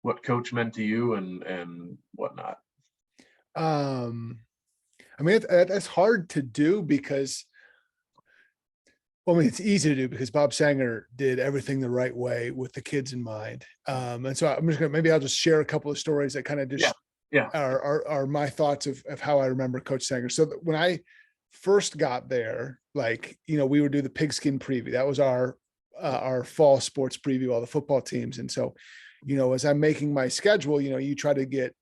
what Coach meant to you and whatnot. I mean, that's hard to do because Well, I mean, it's easy to do because Bob Sanger did everything the right way with the kids in mind. And so I'm just gonna, maybe I'll just share a couple of stories that kind of just Yeah. are my thoughts of how I remember Coach Sanger. So when I first got there, like, you know, we would do the pigskin preview. That was our fall sports preview, all the football teams. And so, you know, as I'm making my schedule, you know, you try to get,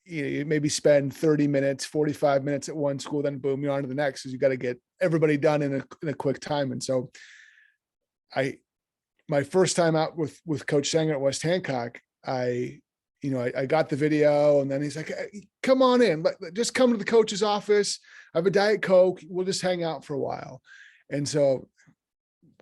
you maybe spend 30 minutes, 45 minutes at one school, then boom, you're on to the next, because you got to get everybody done in a quick time. And so my first time out with Coach Sanger at West Hancock, I got the video, and then he's like, hey, come on in, just come to the coach's office. I have a Diet Coke. We'll just hang out for a while. And so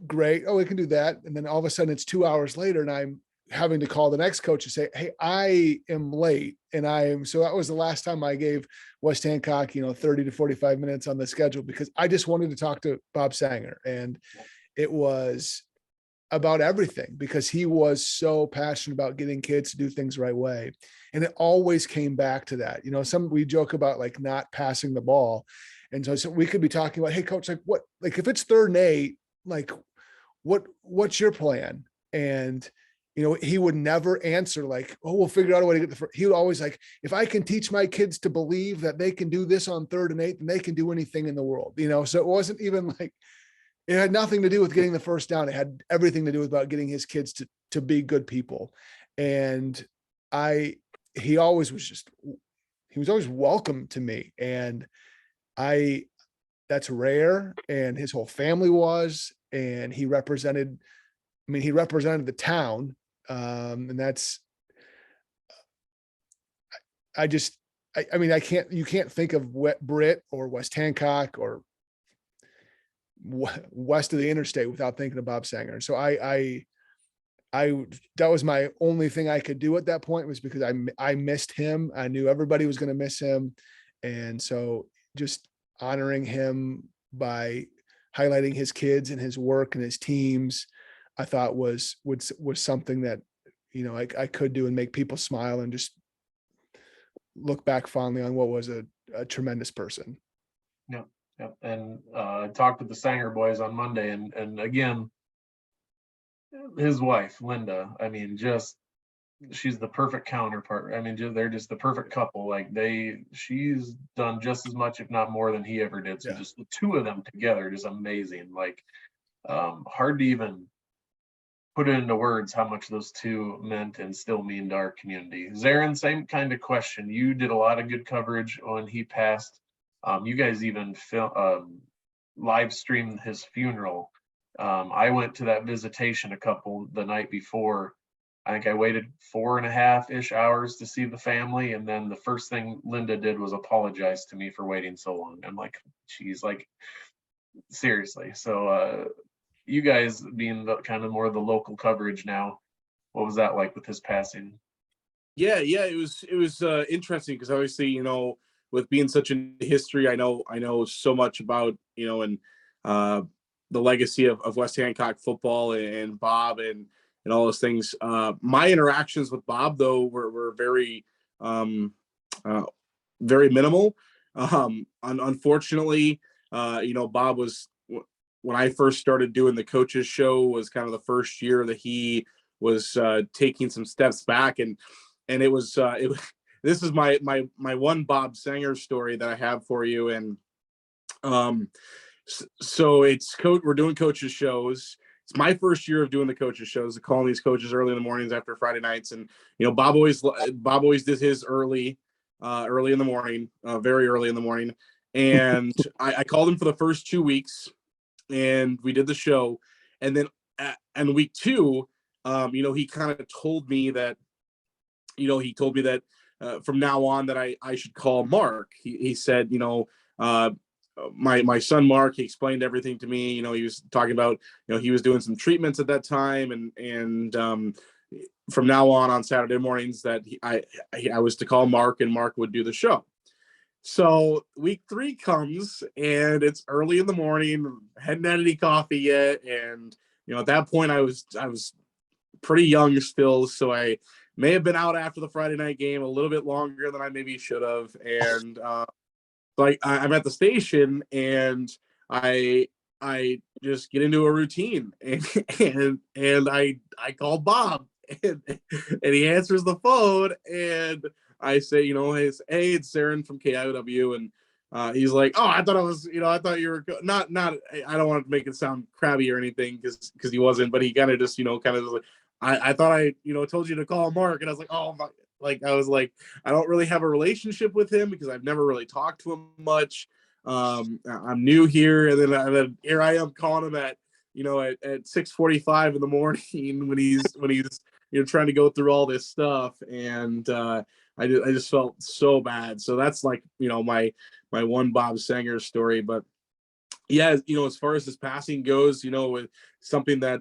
great. Oh, we can do that. And then all of a sudden it's 2 hours later and I'm having to call the next coach and say, hey, I am late. So that was the last time I gave West Hancock, 30 to 45 minutes on the schedule, because I just wanted to talk to Bob Sanger. And it was about everything, because he was so passionate about getting kids to do things the right way. And it always came back to that. We joke about like not passing the ball. And so we could be talking about, hey coach, like if it's 3rd and 8, like what's your plan? And he would never answer like, oh, we'll figure out a way to get the first. He would always like, if I can teach my kids to believe that they can do this on 3rd and 8, then they can do anything in the world, so it wasn't even like, it had nothing to do with getting the first down. It had everything to do with about getting his kids to be good people. And he was always welcome to me. And that's rare. And his whole family was, and he represented the town. And that's, you can't think of Britt or West Hancock or west of the interstate without thinking of Bob Sanger. So that was my only thing I could do at that point, was because I missed him. I knew everybody was going to miss him. And so just honoring him by highlighting his kids and his work and his teams, I thought was something that, I could do and make people smile and just look back fondly on what was a tremendous person. Yeah. Yep. And I talked with the Sanger boys on Monday, and again, his wife, Linda, she's the perfect counterpart. They're just the perfect couple. Like she's done just as much, if not more, than he ever did. So just the two of them together is amazing. Like, hard to even put it into words how much those two meant and still mean to our community. Zarren, same kind of question. You did a lot of good coverage when he passed. You guys even live streamed his funeral. I went to that visitation the night before. I think I waited 4.5-ish hours to see the family. And then the first thing Linda did was apologize to me for waiting so long. I'm like, geez, like, seriously. So you guys being the kind of more of the local coverage now, what was that like with his passing? Yeah, it was interesting, because obviously, with being such a history, I know so much about, and the legacy of West Hancock football and Bob and all those things. My interactions with Bob, though, were very, very minimal. Unfortunately, Bob was, when I first started doing the coaches show, was kind of the first year that he was taking some steps back, and it was this is my one Bob Sanger story that I have for you. And so we're doing coaches shows. It's my first year of doing the coaches shows, calling these coaches early in the mornings after Friday nights. And, Bob always did his early in the morning, very early in the morning. And I called him for the first 2 weeks, and we did the show. And then and week 2, he kind of told me that, from now on that I should call Mark. He said, my son Mark, he explained everything to me. He was talking about, he was doing some treatments at that time, and from now on Saturday mornings that I was to call Mark, and Mark would do the show. So week 3 comes, and it's early in the morning, hadn't had any coffee yet, and at that point I was pretty young still, so I may have been out after the Friday night game a little bit longer than I maybe should have. And I'm at the station, and I I just get into a routine, and I call Bob, and he answers the phone, and I say, hey, it's Zarren from KIOW, and he's like, oh, I thought I was, I thought you were not. I don't want to make it sound crabby or anything because he wasn't, but he kind of just, kind of like, I thought I, told you to call Mark, and I was like, oh my, I was like, I don't really have a relationship with him because I've never really talked to him much. I'm new here, and then here I am calling him at 6:45 in the morning when he's trying to go through all this stuff, and I just felt so bad. So that's like my one Bob Sanger story. But yeah, as far as this passing goes, with something that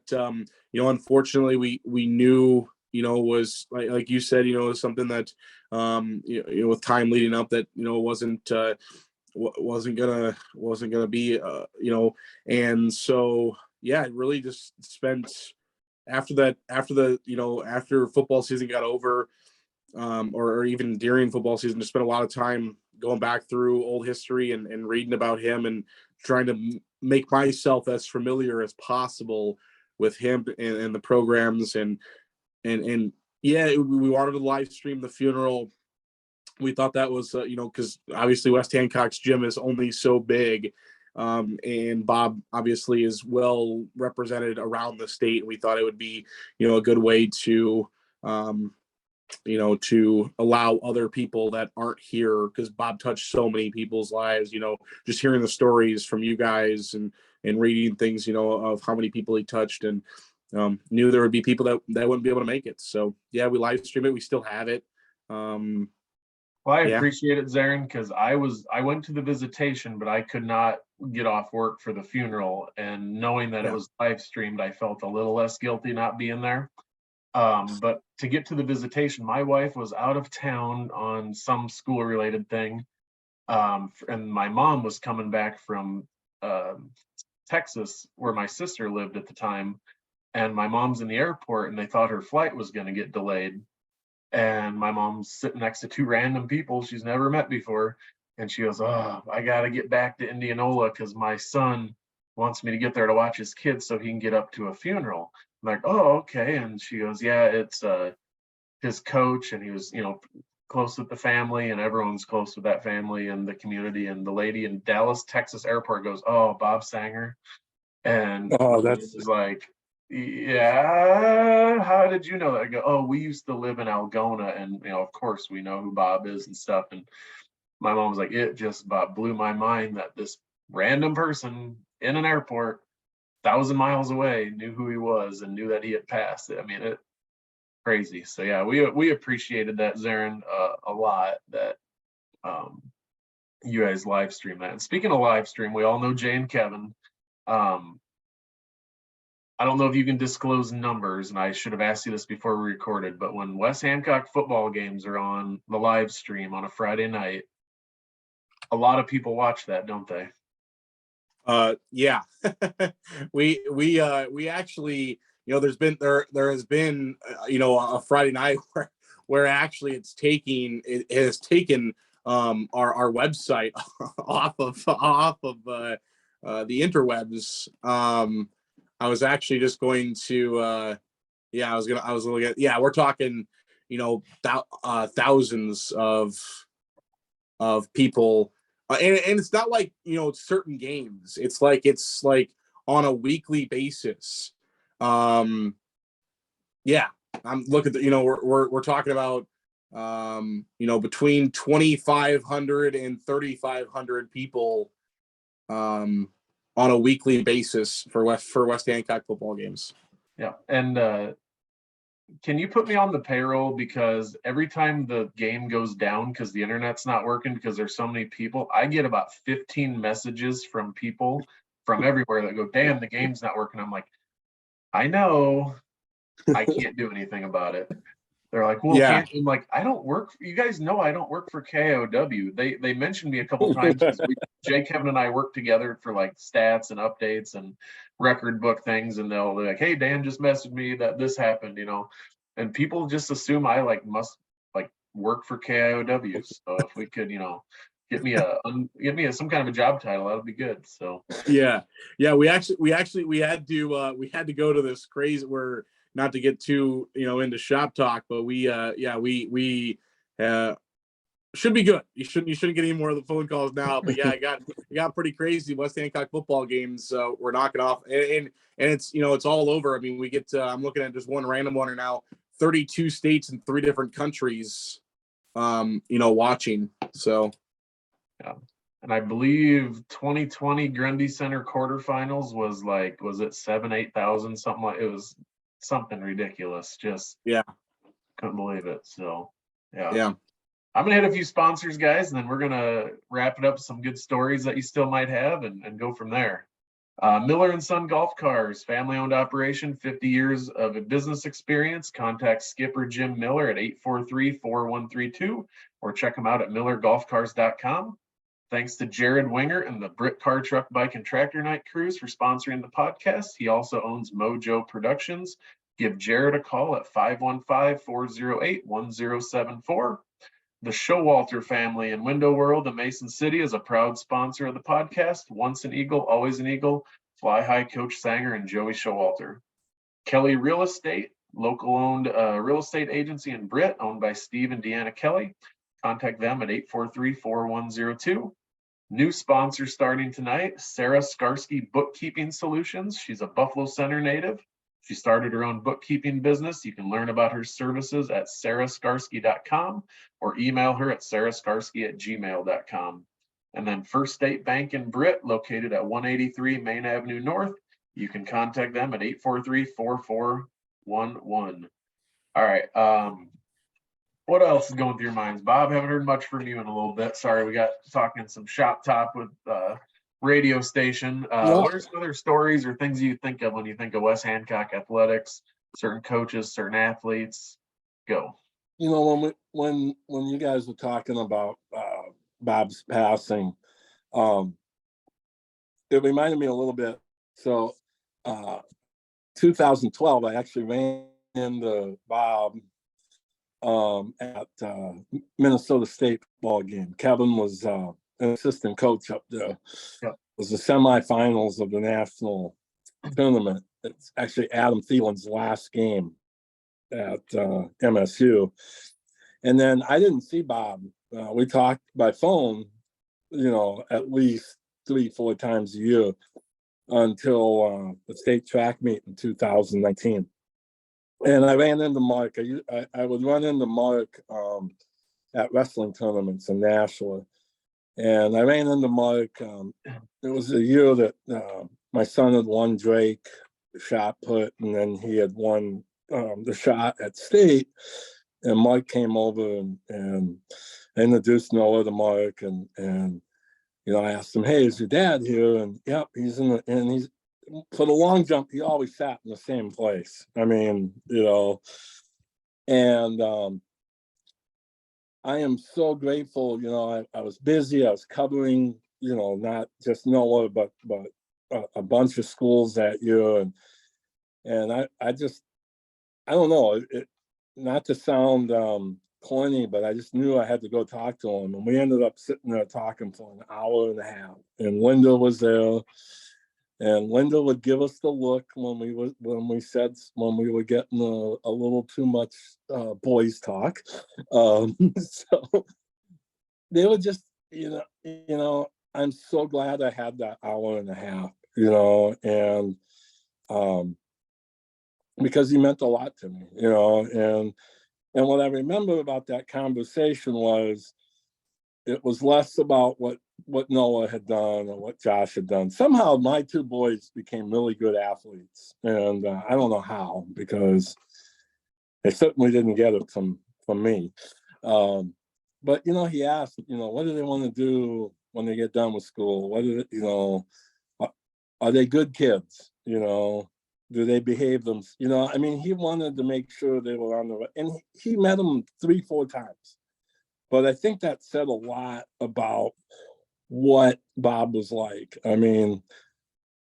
unfortunately we knew was like you said, was something that with time leading up that wasn't gonna be and so yeah, I really just spent after football season got over, or even during football season, just spent a lot of time going back through old history and reading about him and trying to make myself as familiar as possible with him and the programs and yeah, we wanted to live stream the funeral. We thought that was, because obviously West Hancock's gym is only so big, and Bob obviously is well represented around the state. We thought it would be, a good way to, to allow other people that aren't here, because Bob touched so many people's lives. Just hearing the stories from you guys and reading things, of how many people he touched, and knew there would be people that wouldn't be able to make it. So yeah, we live stream it. We still have it. Well, I appreciate it, Zarren, because I went to the visitation, but I could not get off work for the funeral. And knowing that it was live streamed, I felt a little less guilty not being there. But to get to the visitation, my wife was out of town on some school related thing. And my mom was coming back from Texas, where my sister lived at the time. And my mom's in the airport, and they thought her flight was going to get delayed. And my mom's sitting next to two random people she's never met before. And she goes, oh, I got to get back to Indianola because my son wants me to get there to watch his kids so he can get up to a funeral. I'm like, oh, okay. And she goes, yeah, it's his coach. And he was, close with the family, and everyone's close with that family and the community. And the lady in Dallas, Texas airport goes, oh, Bob Sanger. And that's is like, yeah, how did you know that? I go, oh, we used to live in Algona, and of course we know who Bob is and stuff. And my mom was like, it just about blew my mind that this random person in an airport 1,000 miles away knew who he was and knew that he had passed. I mean, it crazy. So yeah, we appreciated that, Zarren, a lot, that you guys live stream that. And speaking of live stream, we all know Jay and Kevin. I don't know if you can disclose numbers, and I should have asked you this before we recorded, but when West Hancock football games are on the live stream on a Friday night, a lot of people watch that, don't they? Yeah. we actually, there has been a Friday night where actually it has taken our website off of the interwebs. I was actually just going to, I was looking at, we're talking, thousands of people, and it's not like, certain games. It's like on a weekly basis. I'm looking at we're talking about, between 2,500 and 3,500 people, on a weekly basis for West Hancock football games. Yeah. And can you put me on the payroll? Because every time the game goes down because the internet's not working because there's so many people, I get about 15 messages from people from everywhere that go, damn, the game's not working. I'm like, I know, I can't do anything about it. They're like, well, can't. I'm like, I don't work. You guys know I don't work for KIOW. They mentioned me a couple times. Jay, Kevin, and I work together for like stats and updates and record book things, and they'll be like, hey, Dan just messaged me that this happened, and people just assume I must work for KIOW. So if we could, get me some kind of a job title. That'll be good. So Yeah. We had to go to this crazy, where, not to get too, into shop talk, but we should be good. You shouldn't get any more of the phone calls now. But yeah, it got pretty crazy. West Hancock football games. So we're knocking off, and it's, it's all over. I mean, we get I'm looking at just one random one now, 32 states and 3 different countries, watching. So yeah. And I believe 2020 Grundy Center quarterfinals was it 7,000-8,000, something like, it was something ridiculous. Just yeah, couldn't believe it. So yeah. yeah. I'm gonna hit a few sponsors, guys, and then we're gonna wrap it up with some good stories that you still might have and go from there. Miller and Son Golf Cars, family-owned operation, 50 years of a business experience. Contact Skipper Jim Miller at 843-4132 or check him out at millergolfcars.com. Thanks to Jared Winger and the Britt Car Truck Bike and Tractor Night Cruise for sponsoring the podcast. He also owns Mojo Productions. Give Jared a call at 515-408-1074. The Showalter family in Window World in Mason City is a proud sponsor of the podcast. Once an Eagle, always an Eagle. Fly High Coach Sanger and Joey Showalter. Kelly Real Estate, local owned real estate agency in Britt, owned by Steve and Deanna Kelly. Contact them at 843-4102. New sponsor starting tonight, Sarah Skarsky Bookkeeping Solutions. She's a Buffalo Center native. She started her own bookkeeping business. You can learn about her services at sarahskarsky.com or email her at sarahskarsky@gmail.com. And then First State Bank in Britt, located at 183 Main Avenue North. You can contact them at 843-4411. All right. What else is going through your minds, Bob? Haven't heard much from you in a little bit. Sorry, we got talking some shop talk with radio station. What are some other stories or things you think of when you think of West Hancock athletics, certain coaches, certain athletes? Go. When you guys were talking about Bob's passing, it reminded me a little bit. So 2012, I actually ran into Bob at Minnesota State ball game. Kevin was an assistant coach up there. Yep. It was the semifinals of the national tournament. It's actually Adam Thielen's last game at MSU. And then I didn't see Bob. We talked by phone, at least 3-4 times a year until the state track meet in 2019. And I ran into Mark. I would run into Mark at wrestling tournaments in Nashua. And I ran into Mark. It was a year that my son had won Drake shot put, and then he had won the shot at state. And Mark came over and introduced Noah to Mark, and I asked him, "Hey, is your dad here?" And yep, he's and he's for the long jump. He always sat in the same place. I mean, and I am so grateful. I was busy. I was covering, not just Noah, but a bunch of schools that year, and I don't know. Not to sound corny, but I just knew I had to go talk to him. And we ended up sitting there talking for an hour and a half. And Linda was there. And Linda would give us the look when we were getting a little too much boys talk. So they were just, I'm so glad I had that hour and a half, and because he meant a lot to me, and what I remember about that conversation was it was less about what Noah had done or what Josh had done. Somehow my 2 boys became really good athletes, and I don't know how, because they certainly didn't get it from me. But he asked, what do they want to do when they get done with school? What are they good kids? Do they behave them? He wanted to make sure they were on the right. And he met them 3-4 times. But I think that said a lot about what Bob was like. We're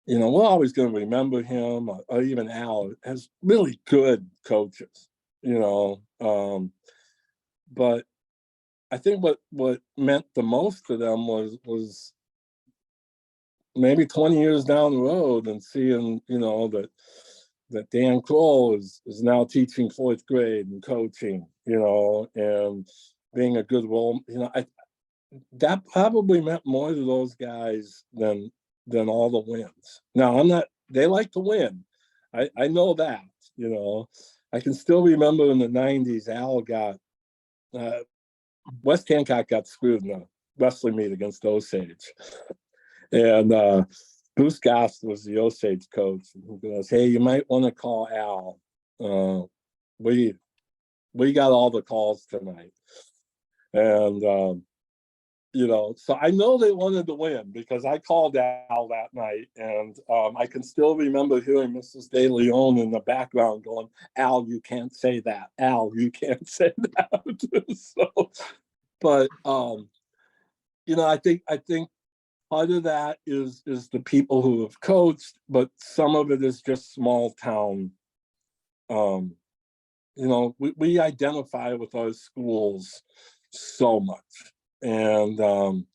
always going to remember him, or even Al, as really good coaches, but I I think what meant the most to them was maybe 20 years down the road and seeing, that Dan Kroll is now teaching 4th grade and coaching, and being a good role. That probably meant more to those guys than all the wins. Now, they like to win. I know that, I can still remember in the 90s, Al got, West Hancock got screwed in a wrestling meet against Osage. And Bruce Gast was the Osage coach. And he goes, "Hey, you might want to call Al. We got all the calls tonight." And, so I know they wanted to win because I called Al that night. And I can still remember hearing Mrs. De Leon in the background going, "Al, you can't say that. Al, you can't say that." So, but, I think part of that is the people who have coached, but some of it is just small town. We identify with our schools so much. And, I'll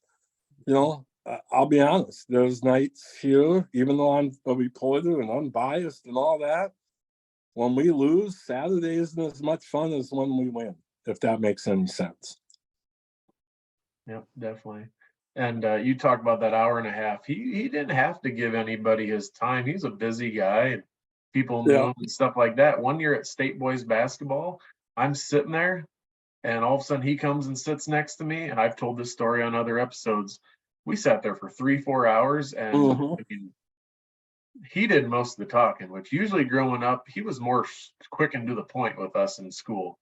be honest, there's nights here, even though I'm a reporter and unbiased and all that, when we lose, Saturday isn't as much fun as when we win, if that makes any sense. Yep, definitely. And you talk about that hour and a half. He didn't have to give anybody his time. He's a busy guy, and people knew him and stuff like that. One year at State Boys basketball, I'm sitting there, and all of a sudden he comes and sits next to me. And I've told this story on other episodes. We sat there for 3-4 hours, and I mean, he did most of the talking. Which usually growing up, he was more quick and to the point with us in school.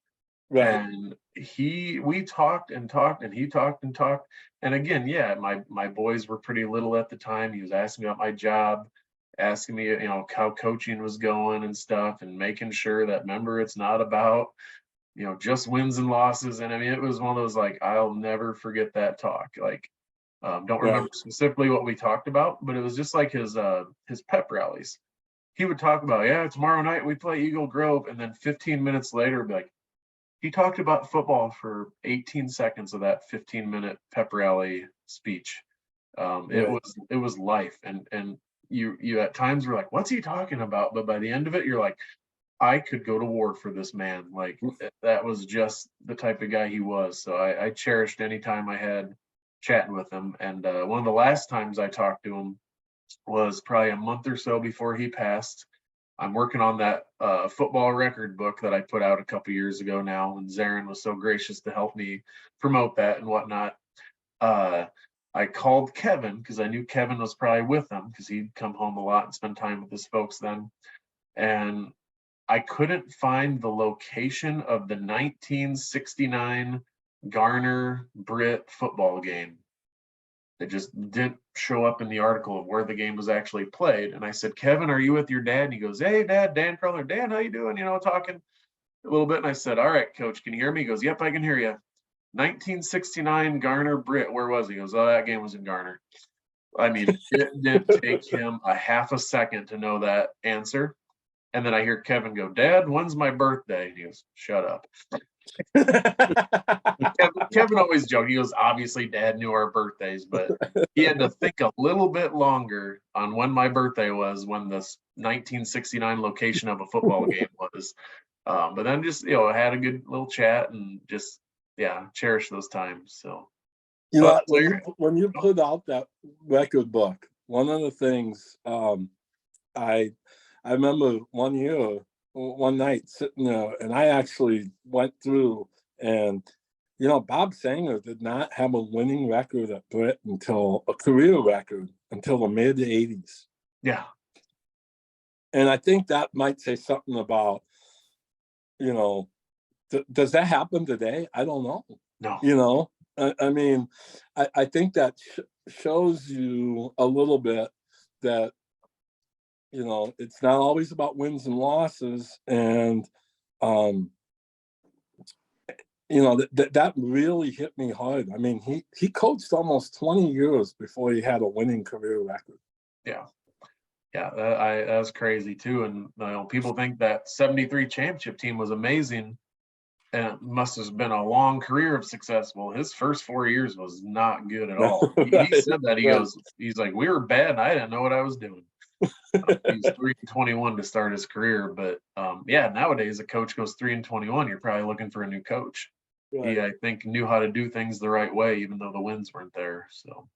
Right. And we talked and talked, and he talked and talked. And again, yeah, my boys were pretty little at the time. He was asking me about my job, asking me, how coaching was going and stuff, and making sure that, remember, it's not about, just wins and losses. And I mean, it was one of those, like, I'll never forget that talk. Like, don't remember specifically what we talked about, but it was just like his pep rallies. He would talk about, yeah, tomorrow night we play Eagle Grove, and then 15 minutes later, be like, he talked about football for 18 seconds of that 15-minute pep rally speech. It was life, and you at times were like, what's he talking about? But by the end of it, you're like, I could go to war for this man. Like, that was just the type of guy he was. So I cherished any time I had chatting with him. And one of the last times I talked to him was probably a month or so before he passed. I'm working on that football record book that I put out a couple years ago now, and Zarren was so gracious to help me promote that and whatnot. I called Kevin because I knew Kevin was probably with him because he'd come home a lot and spend time with his folks then. And I couldn't find the location of the 1969 Garner Britt football game. It just didn't show up in the article of where the game was actually played. And I said, Kevin, are you with your dad? And he goes, hey, Dad, Dan Cruller. Dan, how you doing? Talking a little bit. And I said, all right, Coach, can you hear me? He goes, yep, I can hear you. 1969 Garner Britt. Where was he? He goes, oh, that game was in Garner. I mean, it didn't take him a half a second to know that answer. And then I hear Kevin go, Dad, when's my birthday? And he goes, shut up. Kevin always joked. He goes, obviously Dad knew our birthdays, but he had to think a little bit longer on when my birthday was, when this 1969 location of a football game was. But then just, had a good little chat and just, cherish those times. So, when you put out that record book, one of the things I remember one night sitting there, and I actually went through, and Bob Sanger did not have a winning record at Britt until a career record until the mid 80s. Yeah. And I think that might say something about, does that happen today? I don't know. No. I mean, I think that shows you a little bit that, it's not always about wins and losses. And, that really hit me hard. I mean, he coached almost 20 years before he had a winning career record. Yeah. Yeah, that was crazy too. And people think that 73 championship team was amazing. and it must have been a long career of success. Well, his first 4 years was not good at all. He Right, said that. right. He's like, we were bad and I didn't know what I was doing. He's 3-21 to start his career, but yeah, nowadays a coach goes 3-21, you're probably looking for a new coach. Right. He, I think, knew how to do things the right way, even though the wins weren't there. So,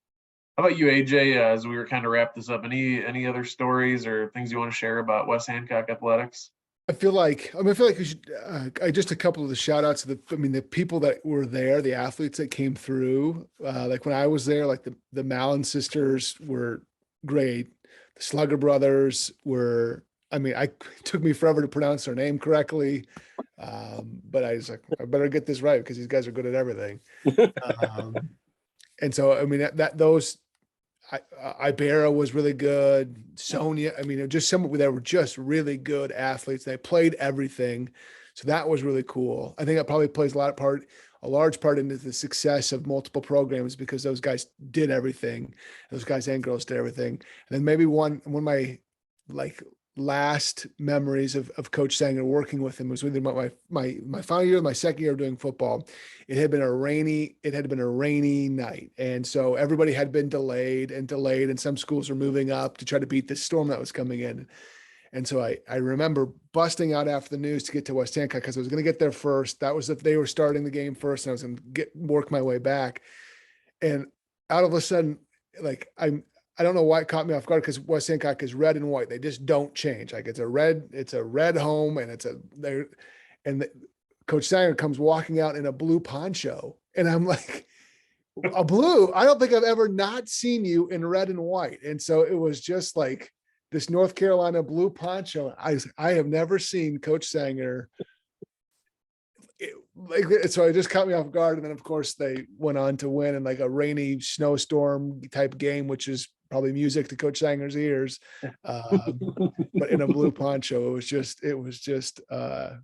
how about you, AJ? As we were kind of wrap this up, any other stories or things you want to share about West Hancock athletics? I feel like we should just a couple of the shout outs to the people that were there, the athletes that came through. Like when I was there, like the Mallon sisters were great. The Slugger brothers were, it took me forever to pronounce their name correctly. But I was like, I better get this right because these guys are good at everything. And so, those Ibera was really good. Sonia, just some that were just really good athletes. They played everything. So that was really cool. I think that probably plays a large part into the success of multiple programs because those guys did everything. Those guys and girls did everything. And then maybe one of my last memories of Coach Sanger working with him was within my final year, my second year of doing football. It had been a rainy night. And so everybody had been delayed, and some schools were moving up to try to beat the storm that was coming in. And so I remember busting out after the news to get to West Hancock because I was going to get there first. That was if they were starting the game first, and I was going to work my way back. And out of a sudden, I don't know why it caught me off guard because West Hancock is red and white. They just don't change. Like it's a red home, and Coach Sanger comes walking out in a blue poncho, and I'm like, a blue? I don't think I've ever not seen you in red and white. And so it was just like this North Carolina blue poncho. I have never seen Coach Sanger. So it just caught me off guard. And then of course they went on to win in like a rainy snowstorm type game, which is probably music to Coach Sanger's ears. But in a blue poncho, it was just a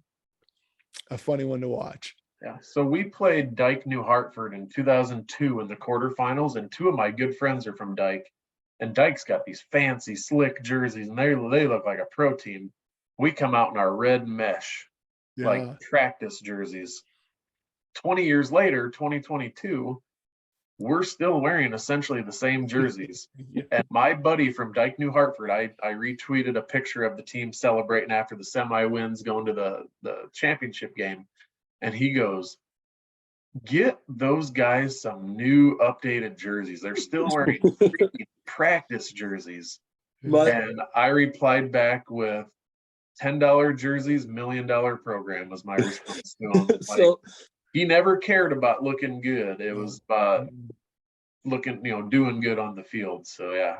funny one to watch. Yeah. So we played Dyke New Hartford in 2002 in the quarterfinals, and two of my good friends are from Dyke. And Dyke's got these fancy, slick jerseys, and they look like a pro team. We come out in our red mesh, like practice jerseys. 20 years later, 2022, we're still wearing essentially the same jerseys. And my buddy from Dyke New Hartford, I retweeted a picture of the team celebrating after the semi wins going to the championship game. And he goes, get those guys some new updated jerseys. They're still wearing freaking practice jerseys. And I replied back with $10 jerseys, $1 million program was my response to him. Like, he never cared about looking good. It was about looking, doing good on the field. So yeah.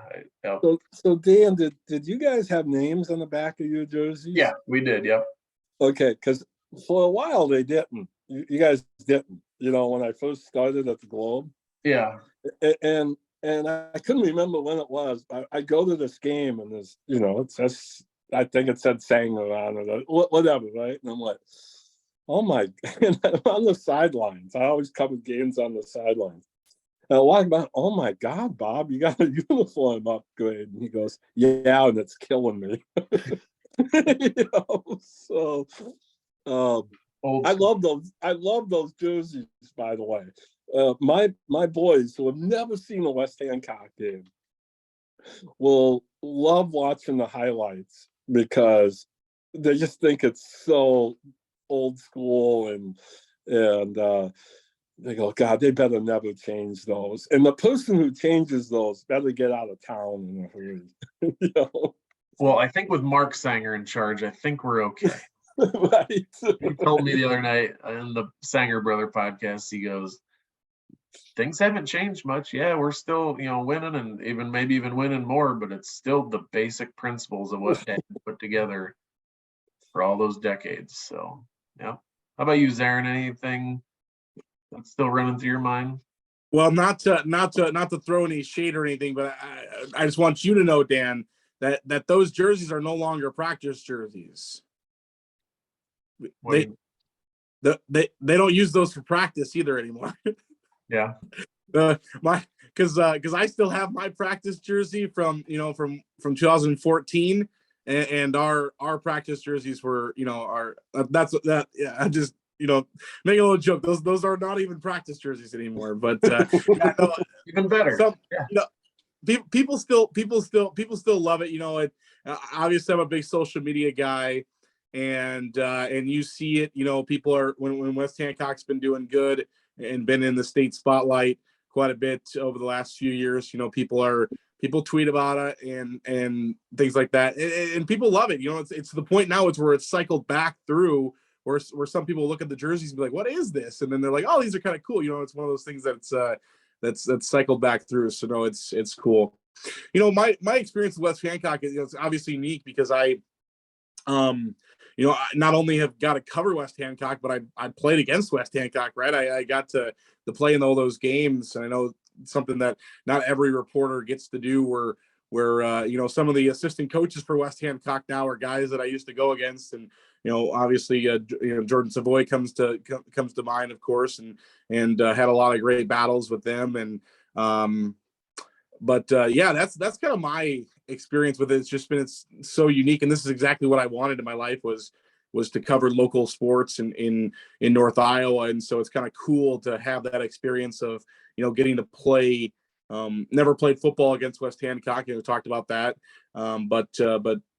So Dan, did you guys have names on the back of your jerseys? Yeah, we did. Yep. Okay, because for a while they didn't. You guys didn't. When I first started at the Globe. Yeah. And I couldn't remember when it was. I go to this game and there's, it says, I think it said Sanger on it, or whatever, right? And I'm like, oh my, and I'm on the sidelines. I always covered games on the sidelines. And I walk by, oh my God, Bob, you got a uniform upgrade. And he goes, yeah, and it's killing me. So I love those jerseys, by the way. My boys who have never seen a West Hancock game will love watching the highlights because they just think it's so old school and they go, God, they better never change those. And the person who changes those better get out of town in a hurry. Well, I think with Mark Sanger in charge, I think we're okay. Right. He told me the other night in the Sanger Brother podcast, he goes, things haven't changed much. Yeah, we're still, winning and maybe even winning more, but it's still the basic principles of what Dad put together for all those decades. So, yeah. How about you, Zarren? Anything that's still running through your mind? Well, not to throw any shade or anything, but I just want you to know, Dan, that those jerseys are no longer practice jerseys. They don't use those for practice either anymore. Yeah. Because I still have my practice jersey from 2014, and our practice jerseys were make a little joke. Those are not even practice jerseys anymore. But yeah, no, Even better. some Yeah. people still love it. Obviously I'm a big social media guy, and you see it. People are when West Hancock's been doing good and been in the state spotlight quite a bit over the last few years. People tweet about it and things like that, and people love it. It's to the point now where it's cycled back through where some people look at the jerseys and be like, what is this? And then they're like, oh, these are kind of cool. It's one of those things that's cycled back through. So no, it's cool. My experience with West Hancock is it's obviously unique because I not only have got to cover West Hancock, but I played against West Hancock, right? I got to play in all those games. And I know something that not every reporter gets to do where some of the assistant coaches for West Hancock now are guys that I used to go against. And, obviously, Jordan Savoy comes to mind, of course, and had a lot of great battles with them. And, yeah, that's kind of my experience with it. It's so unique. And this is exactly what I wanted in my life was to cover local sports in North Iowa. And so it's kind of cool to have that experience of, getting to play. Never played football against West Hancock. Talked about that. But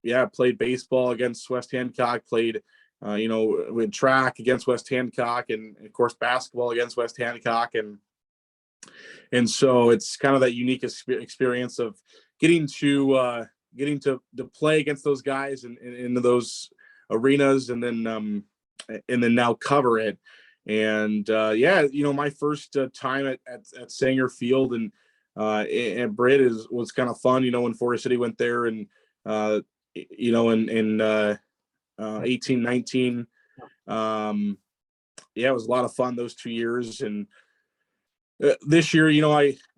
yeah, played baseball against West Hancock, played, with track against West Hancock, and of course basketball against West Hancock. And so it's kind of that unique experience of getting to play against those guys and into those arenas, and then now cover it. And my first time at Sanger Field and Britt was kind of fun. When Forest City went there, and in 18-19, it was a lot of fun those 2 years. And this year,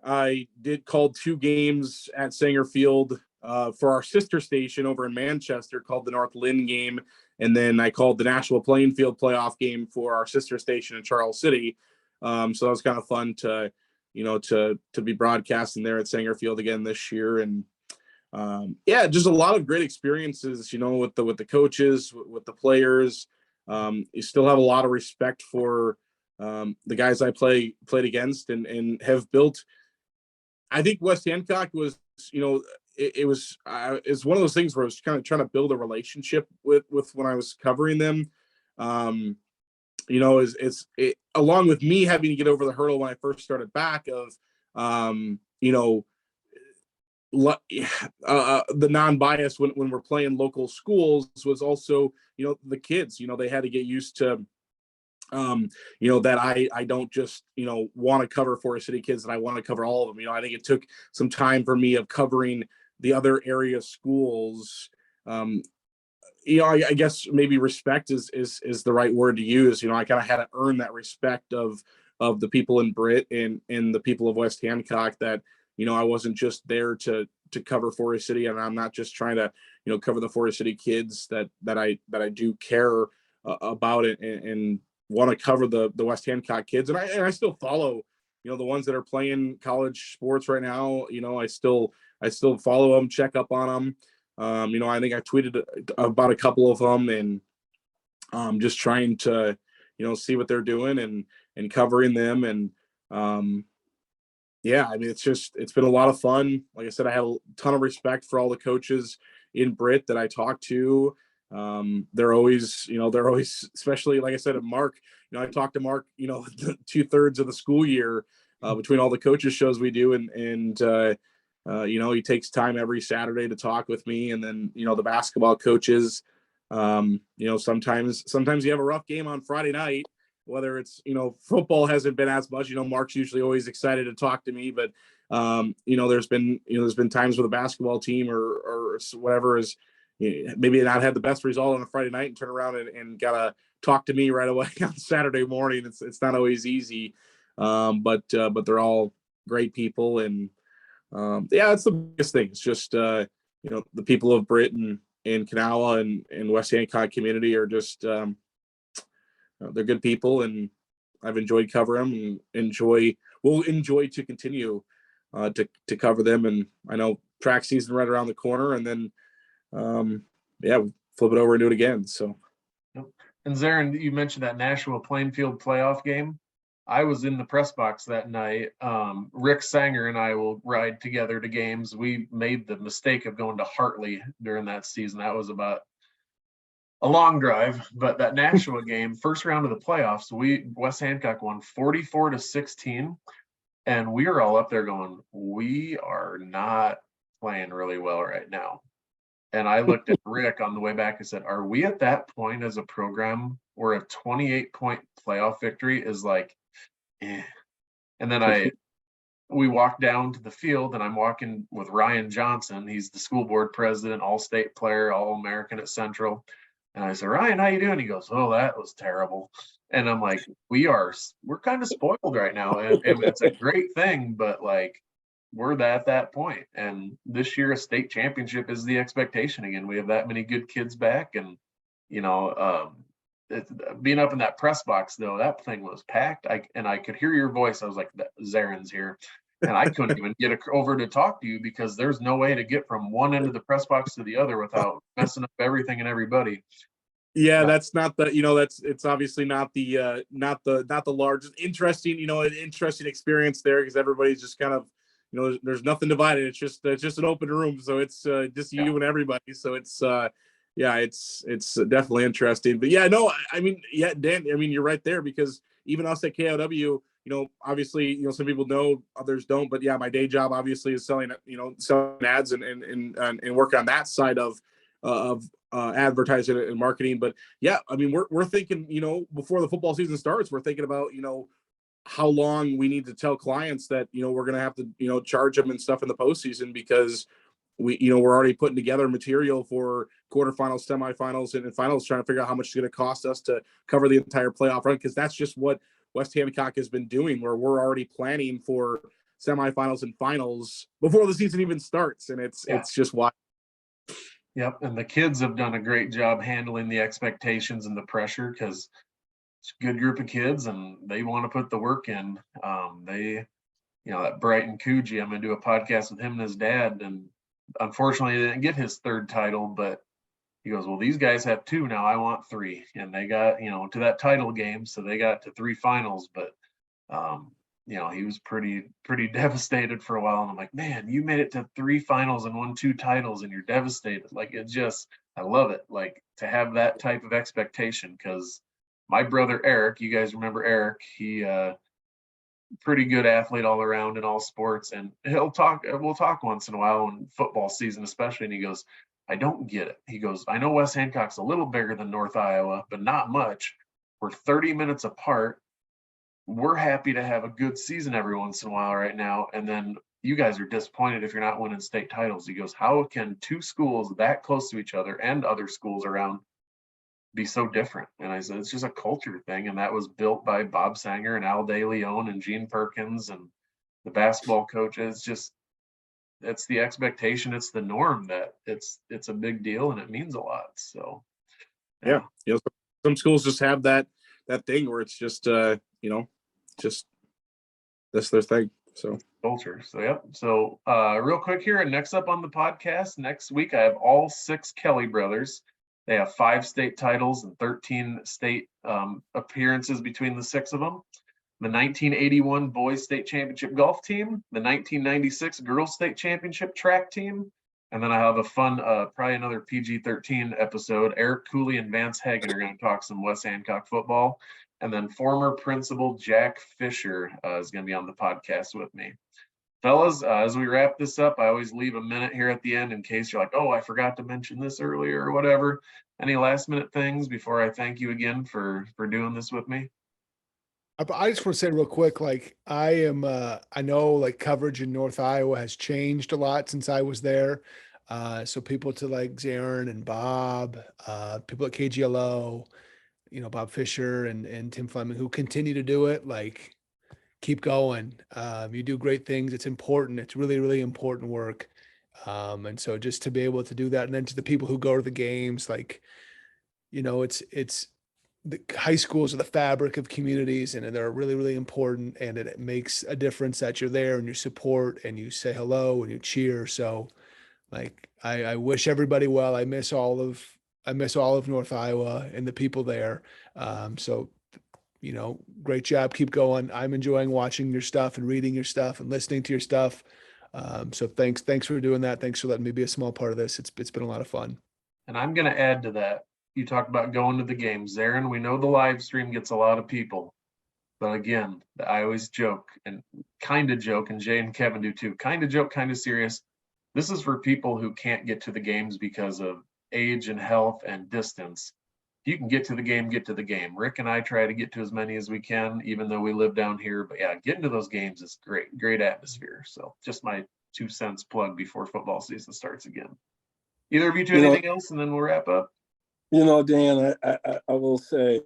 I did call 2 games at Sanger Field for our sister station over in Manchester, called the North Lynn game. And then I called the Nashua Plainfield playoff game for our sister station in Charles City. So that was kind of fun to be broadcasting there at Sanger Field again this year. And just a lot of great experiences, with the coaches, with the players. You still have a lot of respect for the guys I played against and have built. I think West Hancock was, it's one of those things where I was kind of trying to build a relationship with when I was covering them. It's along with me having to get over the hurdle when I first started back of, the non-bias when we're playing local schools was also, the kids, they had to get used to, that I don't just, want to cover Forest City kids, and I want to cover all of them. I think it took some time for me of covering the other area schools. I guess maybe respect is the right word to use. I kind of had to earn that respect of the people in Britt and the people of West Hancock, that, I wasn't just there to cover Forest City, and I'm not just trying to, cover the Forest City kids, that I do care about it and want to cover the West Hancock kids. And I still follow, the ones that are playing college sports right now. I still follow them, check up on them. I think I tweeted about a couple of them, and just trying to, see what they're doing and covering them. And it's been a lot of fun. Like I said, I have a ton of respect for all the coaches in Britt that I talk to. They're always, especially, like I said, at Mark, I talked to Mark, 2/3 of the school year, between all the coaches shows we do. And he takes time every Saturday to talk with me. And then, the basketball coaches, sometimes you have a rough game on Friday night, whether it's, football hasn't been as much, Mark's usually always excited to talk to me, but, there's been times with a basketball team or whatever is, maybe not had the best result on a Friday night and turn around and gotta talk to me right away on Saturday morning. It's not always easy. But they're all great people. And that's the biggest thing. It's just, the people of Britt and Kanawha and West Hancock community are just, they're good people, and I've enjoyed covering them and will enjoy to continue to cover them. And I know track season right around the corner, and then, flip it over and do it again. So. And Zarren, you mentioned that Nashua Plainfield playoff game. I was in the press box that night. Rick Sanger and I will ride together to games. We made the mistake of going to Hartley during that season. That was about a long drive, but that Nashua game, first round of the playoffs, West Hancock won 44-16. And we were all up there going, we are not playing really well right now. And I looked at Rick on the way back and said, are we at that point as a program where a 28-point playoff victory is like, eh. And then we walked down to the field, and I'm walking with Ryan Johnson. He's the school board president, all-state player, All-American at Central. And I said, Ryan, how you doing? He goes, oh, that was terrible. And I'm like, we're kind of spoiled right now. And it's a great thing, but like, we're at that point. And this year, a state championship is the expectation again. We have that many good kids back. And, being up in that press box, though, that thing was packed. I could hear your voice. I was like, Zarren's here. And I couldn't even get over to talk to you because there's no way to get from one end of the press box to the other without messing up everything and everybody. Yeah, that's not the, it's obviously not the largest interesting, an interesting experience there because everybody's just kind of, there's nothing divided. It's just an open room. So it's just you and everybody. So it's, it's definitely interesting. But yeah, no, I mean, yeah, Dan, I mean, you're right there because even us at KIOW, obviously, some people know, others don't, but yeah, my day job obviously is selling ads and work on that side of advertising and marketing. But yeah, I mean, we're thinking, before the football season starts, we're thinking about, how long we need to tell clients that, we're going to have to, charge them and stuff in the postseason because we're already putting together material for quarterfinals, semifinals, and finals, trying to figure out how much it's going to cost us to cover the entire playoff run. Cause that's just what West Hancock has been doing, where we're already planning for semifinals and finals before the season even starts. And it's just wild. Yep. And the kids have done a great job handling the expectations and the pressure because it's a good group of kids and they want to put the work in. That Brighton Coogee, I'm going to do a podcast with him and his dad. And unfortunately, he didn't get his third title, but he goes, well, these guys have 2 now. I want 3. And they got, to that title game. So they got to 3 finals, but, he was pretty devastated for a while. And I'm like, man, you made it to 3 finals and won 2 titles and you're devastated. Like, I love it. Like to have that type of expectation because my brother, Eric, you guys remember Eric, he, pretty good athlete all around in all sports. And we'll talk once in a while in football season, especially. And he goes, I don't get it. He goes, I know West Hancock's a little bigger than North Iowa, but not much. We're 30 minutes apart. We're happy to have a good season every once in a while right now. And then you guys are disappointed if you're not winning state titles. He goes, how can 2 schools that close to each other and other schools around be so different? And I said, it's just a culture thing. And that was built by Bob Sanger and Al De Leon and Gene Perkins and the basketball coaches. It's the expectation. It's the norm that it's a big deal and it means a lot. So, yeah. Some schools just have that thing where it's just, just that's their thing. So culture. So, yep. So real quick here. And next up on the podcast next week, I have all 6 Kelly brothers. They have 5 state titles and 13 state appearances between the 6 of them. The 1981 boys state championship golf team, the 1996 girls state championship track team. And then I have a fun, probably another PG-13 episode. Eric Koele and Vance Hagen are going to talk some West Hancock football. And then former principal Jack Fisher is going to be on the podcast with me. Fellas, as we wrap this up, I always leave a minute here at the end in case you're like, oh, I forgot to mention this earlier or whatever. Any last minute things before I thank you again for doing this with me? I just want to say real quick, like I know like coverage in North Iowa has changed a lot since I was there. So people to like Zarren and Bob, people at KGLO, Bob Fisher and Tim Fleming who continue to do it, like keep going. You do great things. It's important. It's really, really important work. And so just to be able to do that, and then to the people who go to the games, like, it's the high schools are the fabric of communities and they're really, really important. And it makes a difference that you're there and you support and you say hello and you cheer. So like, I wish everybody well. I miss all of I miss all of North Iowa and the people there. So, great job. Keep going. I'm enjoying watching your stuff and reading your stuff and listening to your stuff. So thanks for doing that. Thanks for letting me be a small part of this. It's been a lot of fun. And I'm going to add to that. You talked about going to the games, Zarren. We know the live stream gets a lot of people. But again, I always joke and kind of joke, and Jay and Kevin do too. Kind of joke, kind of serious. This is for people who can't get to the games because of age and health and distance. If you can get to the game, get to the game. Rick and I try to get to as many as we can, even though we live down here. But yeah, getting to those games is great, great atmosphere. So just my 2 cents plug before football season starts again. Either of you two, anything else, and then we'll wrap up? Dan, I will say,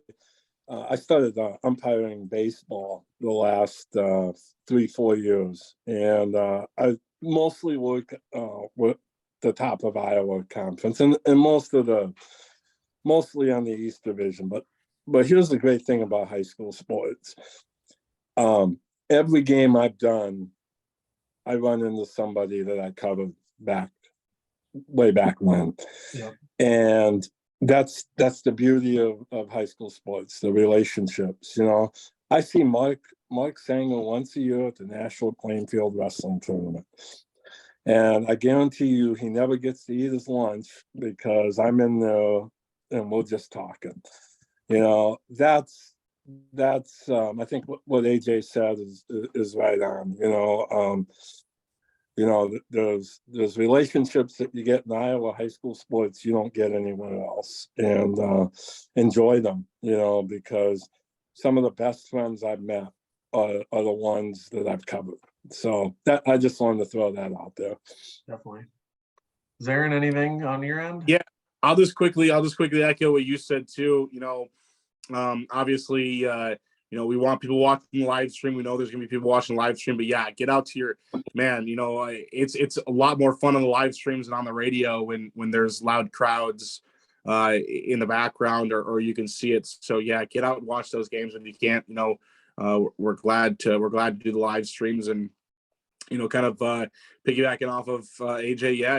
I started umpiring baseball the last 3-4 years, and I mostly work with the top of Iowa Conference, and mostly on the East Division. But here's the great thing about high school sports. Every game I've done, I run into somebody that I covered way back when. Yep. And that's the beauty of high school sports, the relationships. I see Mark Sanger once a year at the National Plainfield Wrestling Tournament. And I guarantee you he never gets to eat his lunch because I'm in there and we're just talking. That's I think what AJ said is right on. There's relationships that you get in Iowa high school sports you don't get anywhere else, and enjoy them, because some of the best friends I've met are the ones that I've covered. So that I just wanted to throw that out there. Definitely. Zarren, anything on your end? Yeah, I'll just quickly echo what you said too. Obviously, we want people watching the live stream. We know there's gonna be people watching the live stream, but yeah, get out to your man. It's a lot more fun on the live streams and on the radio when there's loud crowds in the background or you can see it. So yeah, get out and watch those games when you can't. We're glad to do the live streams and kind of piggybacking off of AJ. Yeah,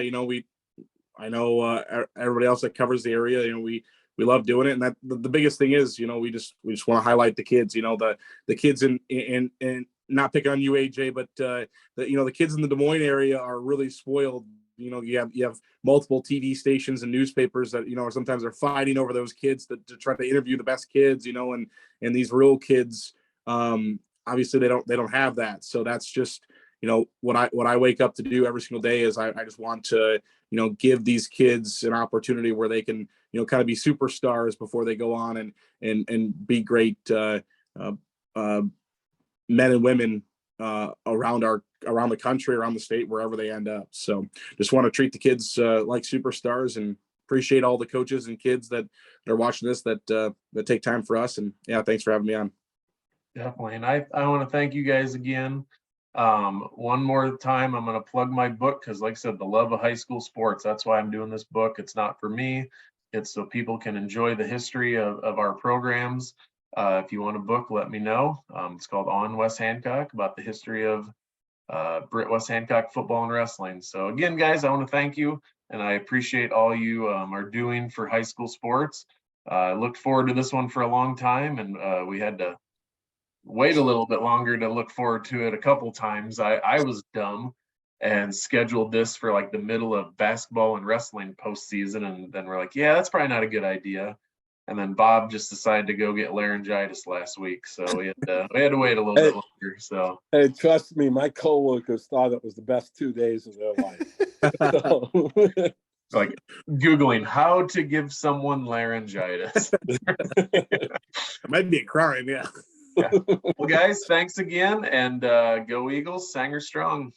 I know everybody else that covers the area. We love doing it, and that the biggest thing is, we just want to highlight the kids. The kids in not picking on you, AJ, but the kids in the Des Moines area are really spoiled. You have multiple TV stations and newspapers that sometimes are fighting over those kids to try to interview the best kids. And these real kids, obviously they don't have that. So that's just what I wake up to do every single day is I just want to give these kids an opportunity where they can kind of be superstars before they go on and be great men and women around the country, around the state, wherever they end up. So just want to treat the kids like superstars and appreciate all the coaches and kids that are watching this that take time for us. And yeah, thanks for having me on. Definitely. And I want to thank you guys again. One more time, I'm going to plug my book because, like I said, the love of high school sports. That's why I'm doing this book. It's not for me. It's so people can enjoy the history of our programs. If you want a book, let me know. It's called On West Hancock, about the history of Britt, West Hancock football and wrestling. So again, guys, I want to thank you, and I appreciate all you are doing for high school sports. I looked forward to this one for a long time, and we had to wait a little bit longer to look forward to it a couple times. I was dumb and scheduled this for like the middle of basketball and wrestling postseason, and then we're like, yeah, that's probably not a good idea. And then Bob just decided to go get laryngitis last week, so we had to wait a little bit longer. So hey, trust me, my coworkers thought it was the best 2 days of their life. So, like Googling how to give someone laryngitis. It might be a crime, yeah. Yeah. Well, guys, thanks again, and go Eagles, Sanger strong.